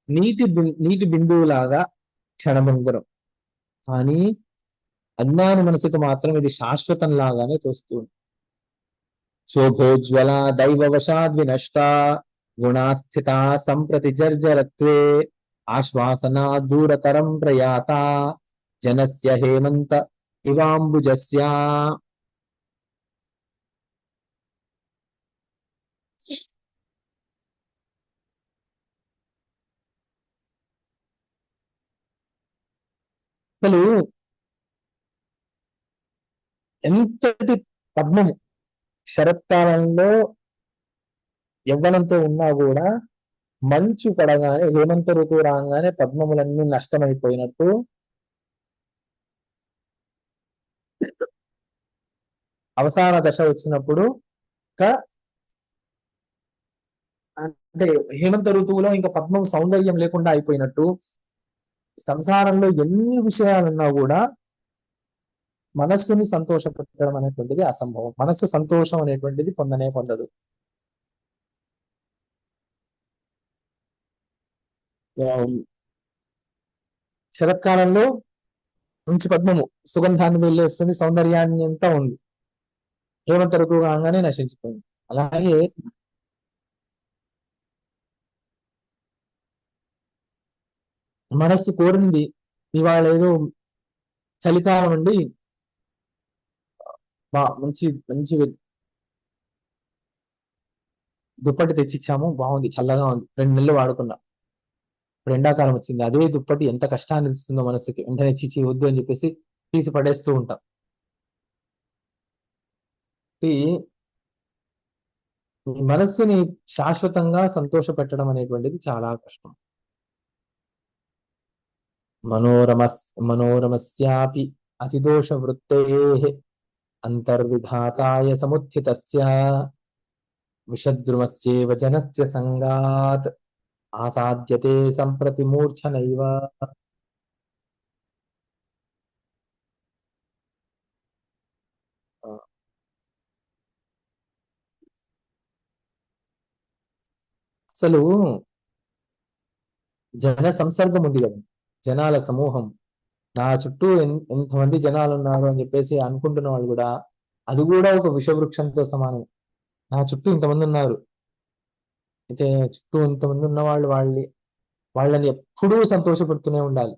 నీటి బిందువులాగా క్షణభంగురం, కానీ అజ్ఞాని మనసుకు మాత్రం ఇది శాశ్వతం లాగానే తోస్తుంది. శోభోజ్వల దైవవశాద్వినష్ట గుణాస్థిత సంప్రతి జర్జరత్వే ఆశ్వాసనా దూరతరం ప్రయాత జనస్య హేమంత ఇవాంబుజస్య. అసలు ఎంతటి పద్మము శరత్కాలంలో యవ్వనంతో ఉన్నా కూడా మంచు పడగానే హేమంత ఋతువు రాగానే పద్మములన్నీ నష్టమైపోయినట్టు అవసాన దశ వచ్చినప్పుడు అంటే హేమంత ఋతువులో ఇంకా పద్మం సౌందర్యం లేకుండా అయిపోయినట్టు సంసారంలో ఎన్ని విషయాలున్నా కూడా మనస్సుని సంతోషపెట్టడం అనేటువంటిది అసంభవం. మనస్సు సంతోషం అనేటువంటిది పొందనే పొందదు. శరత్కాలంలో మంచి పద్మము సుగంధాన్ని వెళ్ళేస్తుంది, సౌందర్యాన్ని అంతా ఉంది. హేమంత ఋతువు కాగానే నశించిపోయింది. అలాగే మనస్సు కోరింది ఇవాళ ఏదో చలికాలం అండి, మంచి మంచి దుప్పటి తెచ్చిచ్చాము, బాగుంది, చల్లగా ఉంది, 2 నెలలు వాడుకున్నా. ఇప్పుడు ఎండాకాలం వచ్చింది, అదే దుప్పటి ఎంత కష్టాన్ని ఇస్తుందో మనసుకి. వెంటనే చిచి వద్దు అని చెప్పేసి తీసి పడేస్తూ ఉంటాం. ఈ మనస్సుని శాశ్వతంగా సంతోష పెట్టడం అనేటువంటిది చాలా కష్టం. మనోరమస్యాపి అతిదోష వృత్తేః అంతర్విఘాతాయ సముత్థితస్య విషద్రుమస్యేవ జనస్య సంగాత్ ఆసాద్యతే సంప్రతి మూర్ఛనైవ. అసలు జన సంసర్గం ఉంది కదా, జనాల సమూహం, నా చుట్టూ ఎంతమంది జనాలు ఉన్నారు అని చెప్పేసి అనుకుంటున్న వాళ్ళు కూడా, అది కూడా ఒక విషవృక్షంతో సమానం. నా చుట్టూ ఇంతమంది ఉన్నారు, అయితే చుట్టూ ఇంతమంది ఉన్న వాళ్ళని ఎప్పుడూ సంతోషపెడుతూనే ఉండాలి.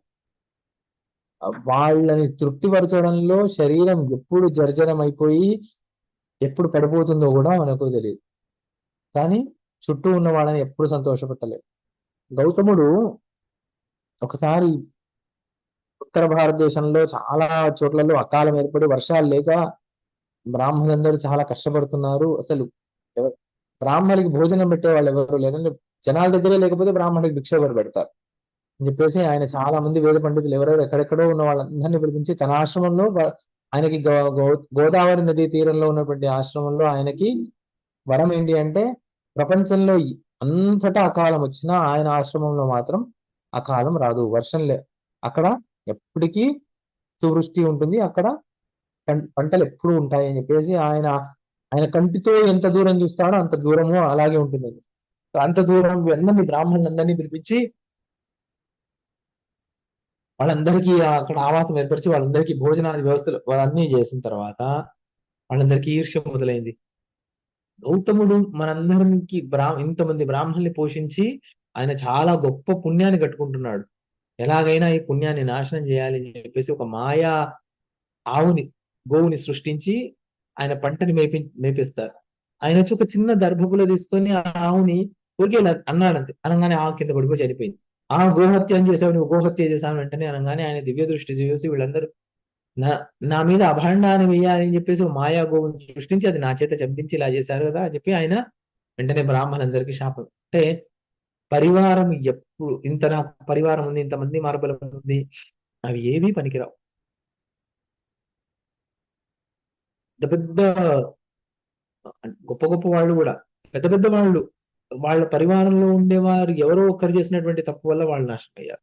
వాళ్ళని తృప్తిపరచడంలో శరీరం ఎప్పుడు జర్జరం అయిపోయి ఎప్పుడు పడిపోతుందో కూడా మనకు తెలియదు. కానీ చుట్టూ ఉన్న వాళ్ళని ఎప్పుడు సంతోషపెట్టలేదు. గౌతముడు ఒకసారి ఉత్తర భారతదేశంలో చాలా చోట్లలో అకాలం ఏర్పడి వర్షాలు లేక బ్రాహ్మణులందరూ చాలా కష్టపడుతున్నారు. అసలు బ్రాహ్మణికి భోజనం పెట్టే వాళ్ళు ఎవరు లేదని, జనాల దగ్గరే లేకపోతే బ్రాహ్మణికి భిక్ష ఎవరు పెడతారు అని చెప్పేసి ఆయన చాలా మంది వేద పండితులు ఎవరెవరు ఎక్కడెక్కడో ఉన్న వాళ్ళందరినీ పిలిపించి తన ఆశ్రమంలో ఆయనకి గోదావరి నదీ తీరంలో ఉన్నటువంటి ఆశ్రమంలో ఆయనకి వరం ఏంటి అంటే, ప్రపంచంలో అంతటా అకాలం వచ్చినా ఆయన ఆశ్రమంలో మాత్రం అకాలం రాదు, వర్షం అక్కడ ఎప్పటికీ సువృష్టి ఉంటుంది, అక్కడ పంటలు ఎప్పుడు ఉంటాయి అని చెప్పేసి ఆయన కంటితో ఎంత దూరం చూస్తాడో అంత దూరము అలాగే ఉంటుంది. అంత దూరం అందరినీ బ్రాహ్మణులందరినీ పిలిపించి వాళ్ళందరికీ అక్కడ ఆవాసం ఏర్పరిచి వాళ్ళందరికీ భోజనాది వ్యవస్థలు వాళ్ళన్నీ చేసిన తర్వాత వాళ్ళందరికీ ఈర్ష్య మొదలైంది. గౌతముడు మనందరికి ఇంతమంది బ్రాహ్మణుల్ని పోషించి ఆయన చాలా గొప్ప పుణ్యాన్ని కట్టుకుంటున్నాడు, ఎలాగైనా ఈ పుణ్యాన్ని నాశనం చేయాలి అని చెప్పేసి ఒక మాయా గోవుని సృష్టించి ఆయన పంటని మేపిస్తారు. ఆయన వచ్చి ఒక చిన్న దర్భపులో తీసుకొని ఆ ఆవుని ఊరికే అన్నాడంతే, అనగానే ఆవు కింద పడిపోయి చనిపోయింది. గోహత్య అని చేసావు, నువ్వు గోహత్య చేసావు వెంటనే అనగానే ఆయన దివ్య దృష్టి చూసి వీళ్ళందరూ నా మీద అభాండాన్ని వేయాలి అని చెప్పేసి మాయా గోవుని సృష్టించి అది నా చేత చంపించి ఇలా చేశారు కదా అని చెప్పి ఆయన వెంటనే బ్రాహ్మణులందరికీ శాపం. అంటే పరివారం ఎప్పుడు ఇంత నాకు పరివారం ఉంది, ఇంతమంది మార్బలం ఉంది, అవి ఏవి పనికిరావు. పెద్ద గొప్ప గొప్ప వాళ్ళు కూడా, పెద్ద పెద్ద వాళ్ళు, వాళ్ళ పరివారంలో ఉండేవారు ఎవరో ఒక్కరు చేసినటువంటి తప్పు వల్ల వాళ్ళు నాశనం అయ్యారు.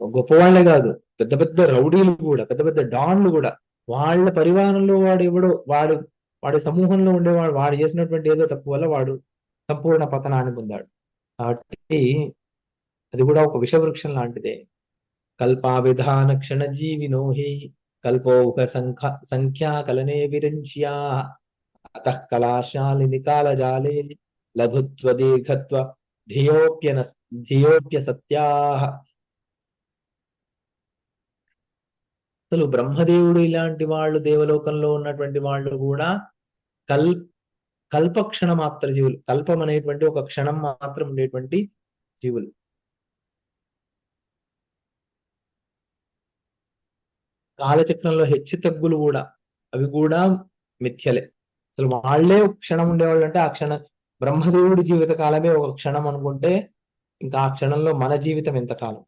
గొప్ప వాళ్లే కాదు, పెద్ద పెద్ద రౌడీలు కూడా, పెద్ద పెద్ద డాన్లు కూడా, వాళ్ళ పరివారంలో వాడు ఎవడో వాడి సమూహంలో ఉండేవాడు వాడు చేసినటువంటి ఏదో తప్పు వల్ల వాడు సంపూర్ణ పతనాన్ని పొందాడు. కాబట్టి అది కూడా ఒక విషవృక్షం లాంటిదే. కల్పావిధాన క్షణ జీవినోహి కల్పోహ సంఖ్యా కలనే విరంచ్యా అతః కళాశాలిని కాలజాలే లఘుత్వ దీర్ఘత్వ ధియోప్య సత్యాః. అసలు బ్రహ్మదేవుడు ఇలాంటి వాళ్ళు, దేవలోకంలో ఉన్నటువంటి వాళ్ళు కూడా కల్ కల్పక్షణ మాత్ర జీవులు, కల్పం అనేటువంటి ఒక క్షణం మాత్రం ఉండేటువంటి జీవులు. కాలచక్రంలో హెచ్చు తగ్గులు కూడా, అవి కూడా మిథ్యలే. అసలు వాళ్లే ఒక క్షణం ఉండేవాళ్ళు అంటే, ఆ క్షణం బ్రహ్మదేవుడి జీవిత కాలమే ఒక క్షణం అనుకుంటే, ఇంకా ఆ క్షణంలో మన జీవితం ఎంతకాలం.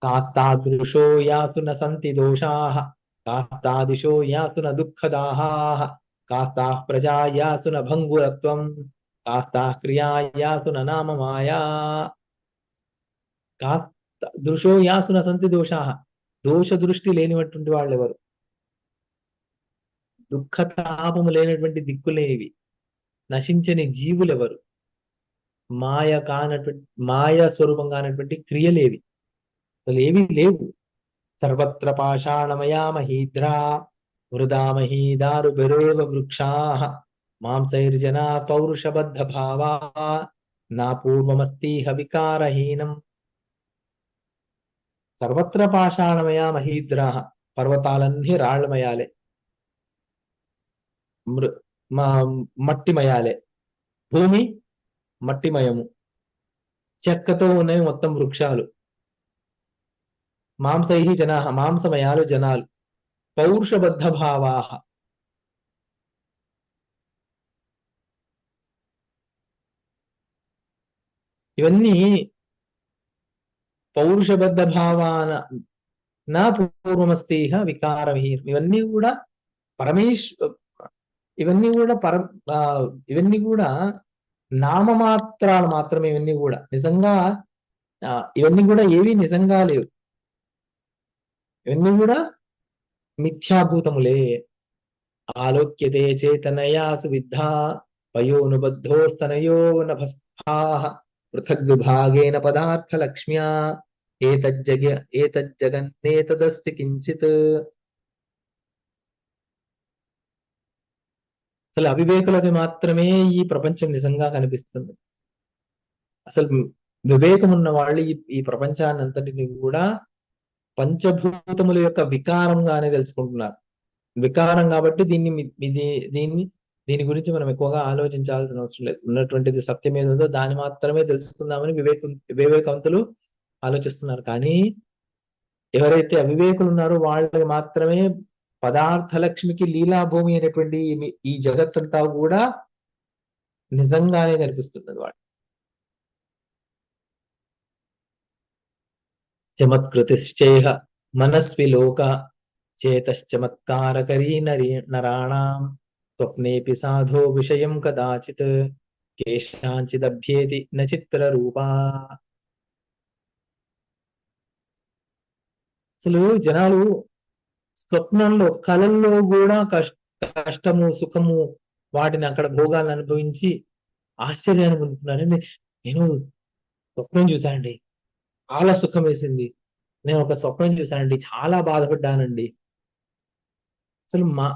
కాస్తాదృశో యాతు న సంతి దోషాః, కాస్తాదిశో యాతు న దుఃఖదాః, కాస్తాః ప్రజా యాతు న భంగురత్వం, కాస్తాః క్రియా యాతు న నామ మాయా. దృశో యాతు న సంతి దోషాః, దోష దృష్టి లేనిటువంటి వాళ్ళు ఎవరు, దుఃఖతాపము లేనటువంటి దిక్కులేనివి, నశించని జీవులెవరు, మాయ కానటువంటి, మాయ స్వరూపం కానటువంటి క్రియలేవి, అసలు ఏవి లేవు. సర్వత్ర పాషాణమయా మహీద్రా వృదామహీదారు బెరేవ వృక్షాః, మాంసైర్జనా పౌరుషబద్ధ భావా, నా పూర్వమస్తీహ వికారహీనం. సర్వత్ర పాషాణమయా మహీద్రా, పర్వతాలన్నీ రాళ్లమయాలే, మట్టిమయాలే, భూమి మట్టిమయము, చెక్కతో ఉన్నవి మొత్తం వృక్షాలు. మాంసై జనా, మాంసమయాలు జనాలు. పౌరుషబద్ధ భావా, ఇవన్నీ పౌరుషబద్ధ భావాన నా పూర్వమస్తీహ వికారహీనం. ఇవన్నీ కూడా ఇవన్నీ కూడా ఇవన్నీ కూడా నామమాత్రాలు మాత్రమే. ఇవన్నీ కూడా నిజంగా, ఇవన్నీ కూడా ఏవి నిజంగా లేవు, ఇవన్నీ కూడా మిథ్యాభూతములే. ఆలోక్యతే చేతనయాసు విద్ధా, పయోనుబద్ధోస్తనయో నభస్థాః, పృథగ్ విభాగేన పదార్థ లక్ష్మ్యా, ఏతజ్జగన్నేతదస్తి కించిత్. అసలు అవివేకులకి మాత్రమే ఈ ప్రపంచం నిజంగా కనిపిస్తుంది. అసలు వివేకం ఉన్న వాళ్ళు ఈ ప్రపంచాన్ని అంతటిని కూడా పంచభూతముల యొక్క వికారంగానే తెలుసుకుంటున్నారు. వికారం కాబట్టి దీని గురించి మనం ఎక్కువగా ఆలోచించాల్సిన అవసరం లేదు. ఉన్నటువంటిది సత్యం ఏదో దాన్ని మాత్రమే తెలుసుకుందామని వివేకవంతులు ఆలోచిస్తున్నారు. కానీ ఎవరైతే అవివేకులు ఉన్నారో వాళ్ళకి మాత్రమే పదార్థ లక్ష్మికి లీలాభూమి అనేటువంటి ఈ జగత్తంతా కూడా నిజంగానే కనిపిస్తున్నది. వాడు చమత్కృతిశ్చేహ మనస్వి లోక చేతశ్చమత్కారకరీ నరాణాం, స్వప్నేపి సాధో విషయం కదాచిత్, కేషాంచిదభ్యేతి న చిత్ర రూపా. అసలు జనాలు స్వప్నంలో, కళల్లో కూడా కష్టము సుఖము వాటిని అక్కడ భోగాలను అనుభవించి ఆశ్చర్యాన్ని పొందుతున్నారు. నేను స్వప్నం చూశానండి, చాలా సుఖం వేసింది. నేను ఒక స్వప్నం చూశానండి, చాలా బాధపడ్డానండి. అసలు మా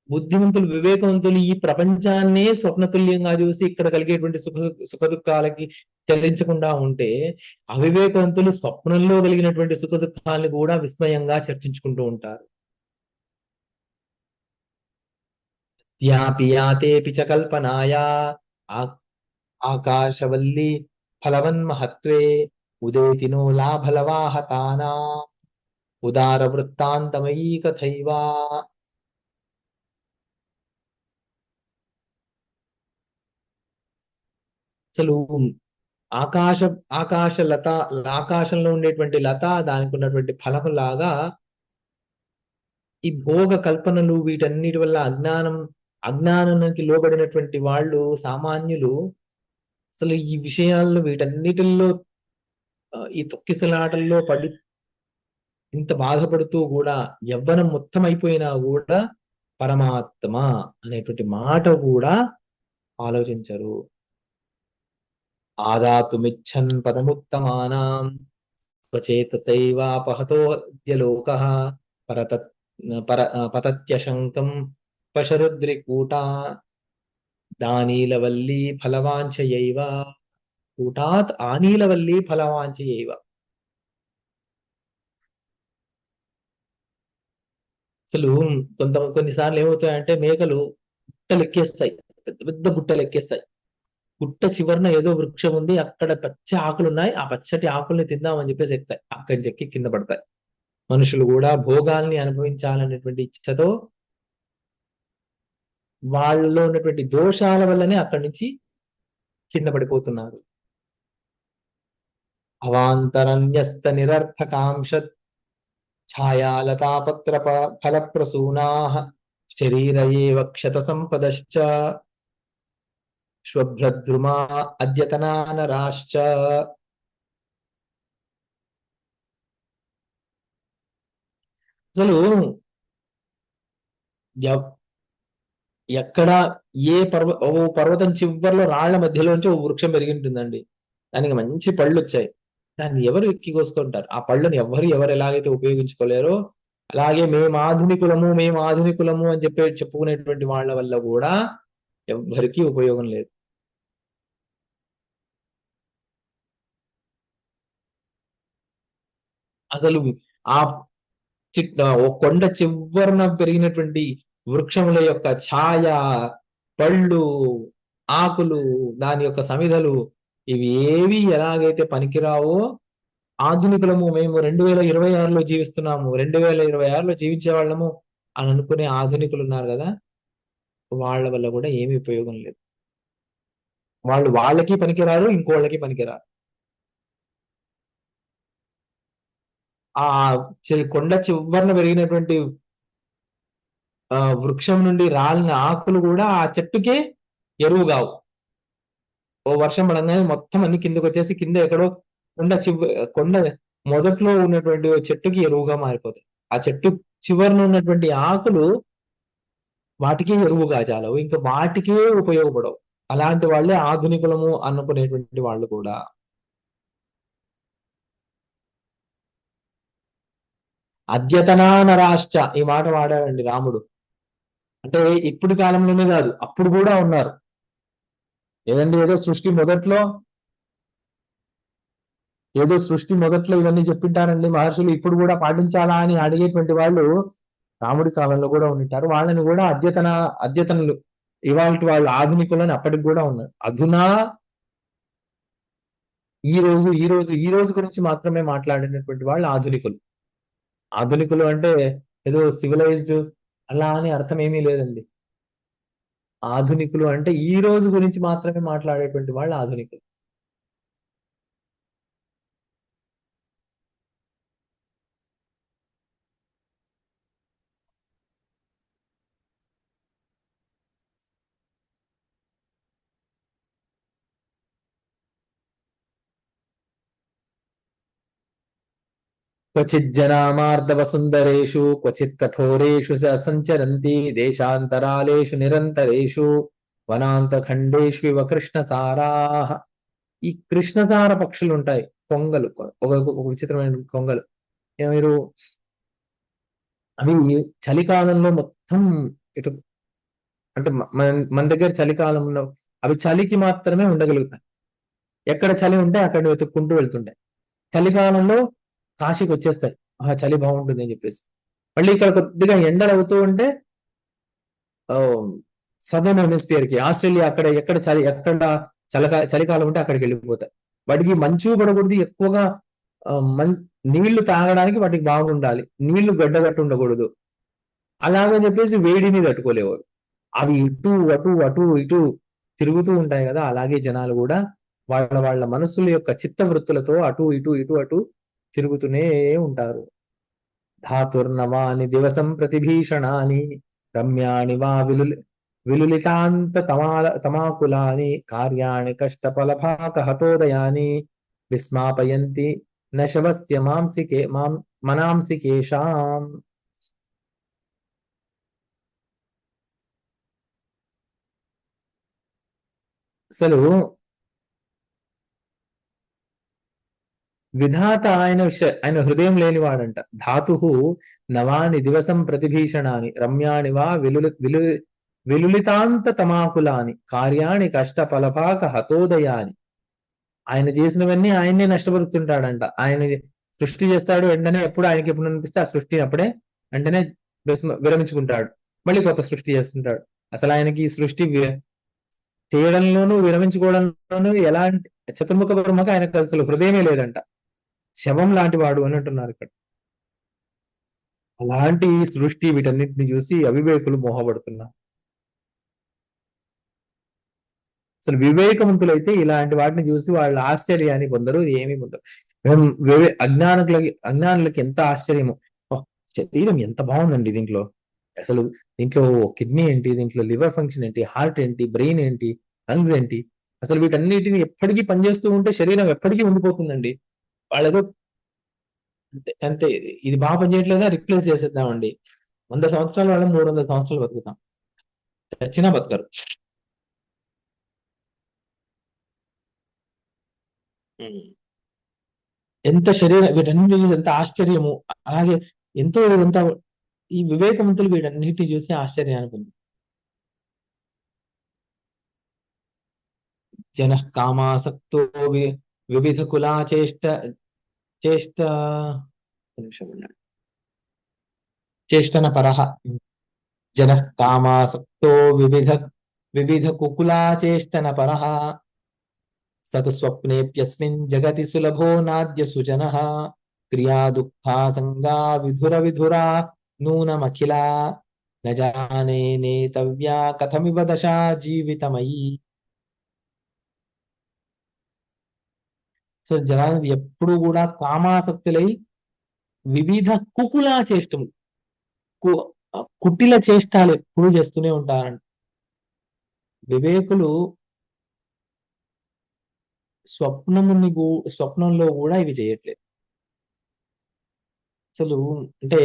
బుద్ధిమంతులు, వివేకవంతులు ఈ ప్రపంచాన్నే స్వప్నతుల్యంగా చూసి ఇక్కడ కలిగేటువంటి సుఖ దుఃఖాలకి చెల్లించకుండా ఉంటే, అవివేకవంతులు స్వప్నంలో కలిగినటువంటి సుఖ దుఃఖాలను కూడా విస్మయంగా చర్చించుకుంటూ ఉంటారు. యాతేపి చ కల్పనాయా ఆకాశవల్లి ఫలవన్మహత్వే, ఉదేతినో లాభలవాహతానా, ఉదార వృత్తాంతమయీ కథైవా. అసలు ఆకాశంలో ఉండేటువంటి లత, దానికి ఉన్నటువంటి ఫలము లాగా ఈ భోగ కల్పనలు, వీటన్నిటి వల్ల అజ్ఞానానికి లోబడినటువంటి వాళ్ళు, సామాన్యులు అసలు ఈ విషయాల్లో వీటన్నిటిల్లో ఈ తొక్కిసలాటల్లో పడి ఇంత బాధపడుతూ కూడా, యవ్వనం మొత్తం అయిపోయినా కూడా పరమాత్మ అనేటువంటి మాట కూడా ఆలోచించరు. ఆదాతుమిచ్చన్ పదముత్తమానాం స్వచేతసైవాపహతోద్యలోకః, పతత్యశంకం పశరుద్రికూటా, దానీలవల్లీ ఫలవాంఛయైవ, కూటాత్ ఆనీలవల్లీ ఫలవాంఛయైవ. అసలు కొన్నిసార్లు ఏమవుతాయంటే, మేకలు గుట్టలు ఎక్కేస్తాయి, పెద్ద పెద్ద గుట్టలు ఎక్కేస్తాయి. గుట్ట చివరన ఏదో వృక్షం ఉంది, అక్కడ పచ్చ ఆకులు ఉన్నాయి, ఆ పచ్చటి ఆకుల్ని తిందామని చెప్పేసి ఎక్కుతాయి, అక్కడి నుంచి ఎక్కి కింద పడతాయి. మనుషులు కూడా భోగాల్ని అనుభవించాలనేటువంటి ఇచ్చతో వాళ్ళలో ఉన్నటువంటి దోషాల వల్లనే అక్కడి నుంచి కింద పడిపోతున్నారు. అవాంతరన్యస్త నిరర్థకాంశత్ ఛాయాలతాపత్ర ఫల ప్రసూనాః శరీర ఏవ క్షత సంపదశ్చ శ్వభ్రద్రుమా అద్యతనా నరాశ్చ. అసలు ఎక్కడ ఏ ఓ పర్వతం చివరిలో రాళ్ల మధ్యలోంచి ఓ వృక్షం పెరిగి ఉంటుందండి, దానికి మంచి పళ్ళు వచ్చాయి, దాన్ని ఎవరు ఎక్కి కోసుకుంటారు? ఆ పళ్ళను ఎవరు ఎలాగైతే ఉపయోగించుకోలేరో అలాగే మేము ఆధునికులము అని చెప్పుకునేటువంటి వాళ్ళ వల్ల కూడా ఎవ్వరికీ ఉపయోగం లేదు. అసలు ఆ ఓ కొండ చివరన పెరిగినటువంటి వృక్షముల యొక్క ఛాయ, పళ్ళు, ఆకులు, దాని యొక్క సమిధలు, ఇవి ఏవి ఎలాగైతే పనికిరావో, ఆధునికులము మేము 2026లో జీవిస్తున్నాము, 2026లో జీవించే వాళ్ళము అని అనుకునే ఆధునికులు ఉన్నారు కదా, వాళ్ళ వల్ల కూడా ఏమీ ఉపయోగం లేదు. వాళ్ళకి పనికిరారు, ఇంకోళ్ళకి పనికిరారు. ఆ కొండ చివరన పెరిగినటువంటి వృక్షం నుండి రాలిన ఆకులు కూడా ఆ చెట్టుకే ఎరువు కావు. ఓ వర్షం పడంగానే మొత్తం అన్ని కిందకు వచ్చేసి కింద ఎక్కడో కొండ మొదట్లో ఉన్నటువంటి చెట్టుకి ఎరువుగా మారిపోతాయి. ఆ చెట్టు చివరన ఉన్నటువంటి ఆకులు వాటికే ఎరువు కాజాలవు, ఇంకా వాటికే ఉపయోగపడవు. అలాంటి వాళ్ళే ఆధునికులము అనుకునేటువంటి వాళ్ళు కూడా. అద్యతనా నరాశ్చ, ఈ మాట వాడాడండి రాముడు. అంటే ఇప్పుడు కాలంలోనే కాదు, అప్పుడు కూడా ఉన్నారు. ఏదండి ఏదో సృష్టి మొదట్లో ఇవన్నీ చెప్పింటారండి మహర్షులు, ఇప్పుడు కూడా పాటించాలా అని అడిగేటువంటి వాళ్ళు రాముడి కాలంలో కూడా ఉంటారు. వాళ్ళని కూడా అద్యతనులు ఇవాళ వాళ్ళు ఆధునికులని అప్పటికి కూడా ఉన్నారు. అధునా ఈ రోజు గురించి మాత్రమే మాట్లాడినటువంటి వాళ్ళు ఆధునికులు. ఆధునికులు అంటే ఏదో సివిలైజ్డ్ అలా అని అర్థం ఏమీ లేదండి. ఆధునికులు అంటే ఈ రోజు గురించి మాత్రమే మాట్లాడేటువంటి వాళ్ళు ఆధునికులు. క్వచిజ్జనామార్దవ సుందరేషు క్వచిత్ కఠోరేషు సంచరంతి దేశాంతరాలేషు నిరంతరేషు వనాంతఖండేష్వివ కృష్ణతారాః. ఈ కృష్ణతార పక్షులు ఉంటాయి, కొంగలు, ఒక విచిత్రమైన కొంగలు. మీరు అవి చలికాలంలో మొత్తం ఇటు అంటే మన దగ్గర చలికాలంలో అవి చలికి మాత్రమే ఉండగలుగుతాయి. ఎక్కడ చలి ఉంటే అక్కడ వెతుక్కుంటూ వెళ్తుంటాయి. చలికాలంలో కాశీకి వచ్చేస్తాయి, ఆ చలి బాగుంటుంది అని చెప్పేసి. మళ్ళీ ఇక్కడ కొద్దిగా ఎండలు అవుతూ ఉంటే సదర్న్ హెమిస్ఫియర్ కి, ఆస్ట్రేలియా, ఎక్కడ చలికాలం ఉంటే అక్కడికి వెళ్ళిపోతాయి. వాటికి మంచు పడకూడదు, ఎక్కువగా నీళ్లు తాగడానికి వాటికి బాగుండాలి, నీళ్లు గడ్డగట్టు ఉండకూడదు. అలాగని చెప్పేసి వేడిని తట్టుకోలేవు. అవి ఇటు ఇటు తిరుగుతూ ఉంటాయి కదా. అలాగే జనాలు కూడా వాళ్ళ మనస్సుల యొక్క చిత్త వృత్తులతో అటు ఇటు తిరుగుతూనే ఉంటారు. ధాతుర్నవాని దివసం ప్రతిభీషణాని రమ్యాని వా విలులితాంత తమాకులాని కార్యాణి కష్టఫలభాకహతోదయాని విస్మాపయంతి నశవస్య మనాంసికేషాం. అసలు విధాత ఆయన హృదయం లేనివాడంట. ధాతు నవాని దివసం ప్రతిభీషణాని రమ్యాని వా విలులితాంత తమాకులాని కార్యాణి కష్ట ఫలభాక హతోదయాని. ఆయన చేసినవన్నీ ఆయన్నే నష్టపరుస్తుంటాడంట. ఆయన సృష్టి చేస్తాడు, వెంటనే ఎప్పుడు ఆయనకి ఎప్పుడు అనిపిస్తే ఆ సృష్టిని అప్పుడే వెంటనే విరమించుకుంటాడు, మళ్ళీ కొత్త సృష్టి చేస్తుంటాడు. అసలు ఆయనకి ఈ సృష్టి చేయడంలోనూ విరమించుకోవడంలోనూ ఎలాంటి చతుర్ముఖ బ్రహ్మకు ఆయనకు అసలు హృదయమే లేదంట, శవం లాంటి వాడు అని అంటున్నారు ఇక్కడ. అలాంటి సృష్టి వీటన్నిటిని చూసి అవివేకులు మోహపడుతున్నారు. అసలు వివేకవంతులైతే ఇలాంటి వాటిని చూసి వాళ్ళ ఆశ్చర్యాన్ని పొందరు, ఏమీ పొందరు. మేము అజ్ఞానులకి ఎంత ఆశ్చర్యము, శరీరం ఎంత బాగుందండి, దీంట్లో అసలు దీంట్లో కిడ్నీ ఏంటి, దీంట్లో లివర్ ఫంక్షన్ ఏంటి, హార్ట్ ఏంటి, బ్రెయిన్ ఏంటి, లంగ్స్ ఏంటి, అసలు వీటన్నిటిని ఎప్పటికీ పనిచేస్తూ ఉంటే శరీరం ఎప్పటికీ ఉండిపోతుందండి. వాళ్ళేదో అంతే ఇది బాగా పనిచేయట్లేదా రిప్లేస్ చేసేద్దామండి, 100 సంవత్సరాల వాళ్ళం 300 సంవత్సరాలు బతుకుతాం, చచ్చినా బతకరు. ఎంత శరీరం వీటన్నిటి చూసి ఎంత ఆశ్చర్యము, అలాగే ఎంతో ఎంత ఈ వివేకవంతులు వీటన్నిటిని చూసి ఆశ్చర్యాన్ని పొంది. జన కామాసక్తో వివిధ కులా చేష్టన పరః జన కామాసక్తో వివిధ కుకులా చేష్టన పరః సతు స్వప్నేప్యస్మిన్ జగతి సులభో నాద్య సుజనః క్రియా దుఃఖా సంగా విధురా నూనమఖిలా నజానే నేతవ్యా కథమివ దశా జీవితమయీ. సో జనాలు ఎప్పుడు కూడా కామాసక్తులై వివిధ కుకులా చేష్టము, కుటిల చేష్టాలు ఎప్పుడు చేస్తూనే ఉంటారంట. వివేకులు స్వప్నంలో కూడా ఇవి చేయట్లేదు. అసలు అంటే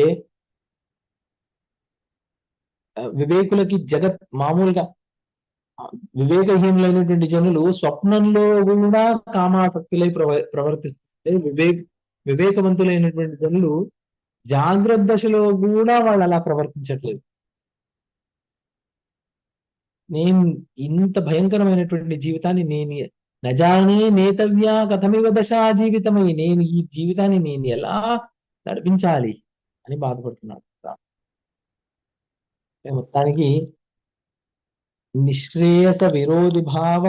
వివేకులకి జగత్ మామూలుగా వివేకహీనులైనటువంటి జనులు స్వప్నంలో కూడా కామాసక్తులై ప్రవర్తిస్తుంటే, వివేకవంతులైనటువంటి జనులు జాగ్రత్త దశలో కూడా వాళ్ళు అలా ప్రవర్తించట్లేదు. నేను ఇంత భయంకరమైనటువంటి జీవితాన్ని నేను నజానే నేతవ్యా కథమివ దశా జీవితమై, నేను ఈ జీవితాన్ని నేను ఎలా నడిపించాలి అని బాధపడుతున్నాడు. మొత్తానికి నిశ్రేయస విరోధి భావ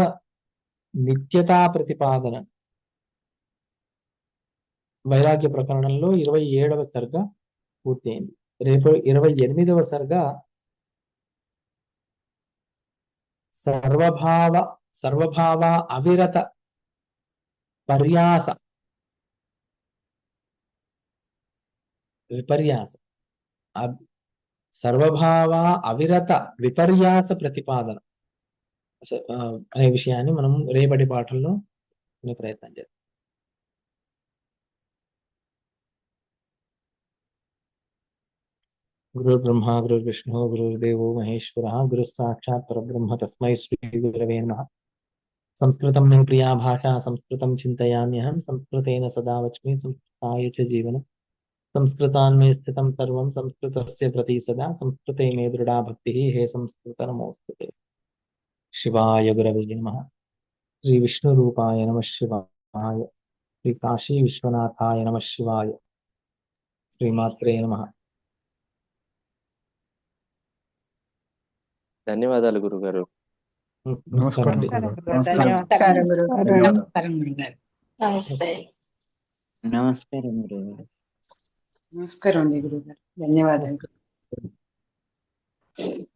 నిత్యతా ప్రతిపాదన వైరాగ్య ప్రకరణంలో 27వ సర్గ పూర్తయింది. రేపు 28వ సర్గ సర్వభావ అవిరత విపర్యాస సర్వభావ అవిరత విపర్యాస ప్రతిపాదన అనే విషయాన్ని మనం రేపటి పాఠంలో ప్రయత్నం చేద్దాం. గురు బ్రహ్మ గురు విష్ణు గురుర్దేవో మహేశ్వర గురు సాక్షాత్ పరబ్రహ్మ తస్మై శ్రీ గురవే నమః. సంస్కృతం మే ప్రియా భాషా సంస్కృతం చింతయామ్యహం సంస్కృతేన సదా వచ్మి సంస్కృతాయ చ జీవనం సంస్కృతాన్మే స్థితం సర్వం సంస్కృతస్య ప్రతి సదా సంస్కృతే మే దృఢా భక్తి హే సంస్కృత నమోస్తుతే. శివాయ గురవే నమః. శ్రీ విష్ణు రూపాయ నమః శివాయ. శ్రీ కాశీ విశ్వనాథాయ నమః శివాయ. శ్రీమాత్రే నమః. ధన్యవాదాలు గురుగారు. నమస్కారం అండి. నమస్కారం గురుగారు. నమస్కారం గురుగారు. నమస్కారం అండి గురుగారు. ధన్యవాదాలు.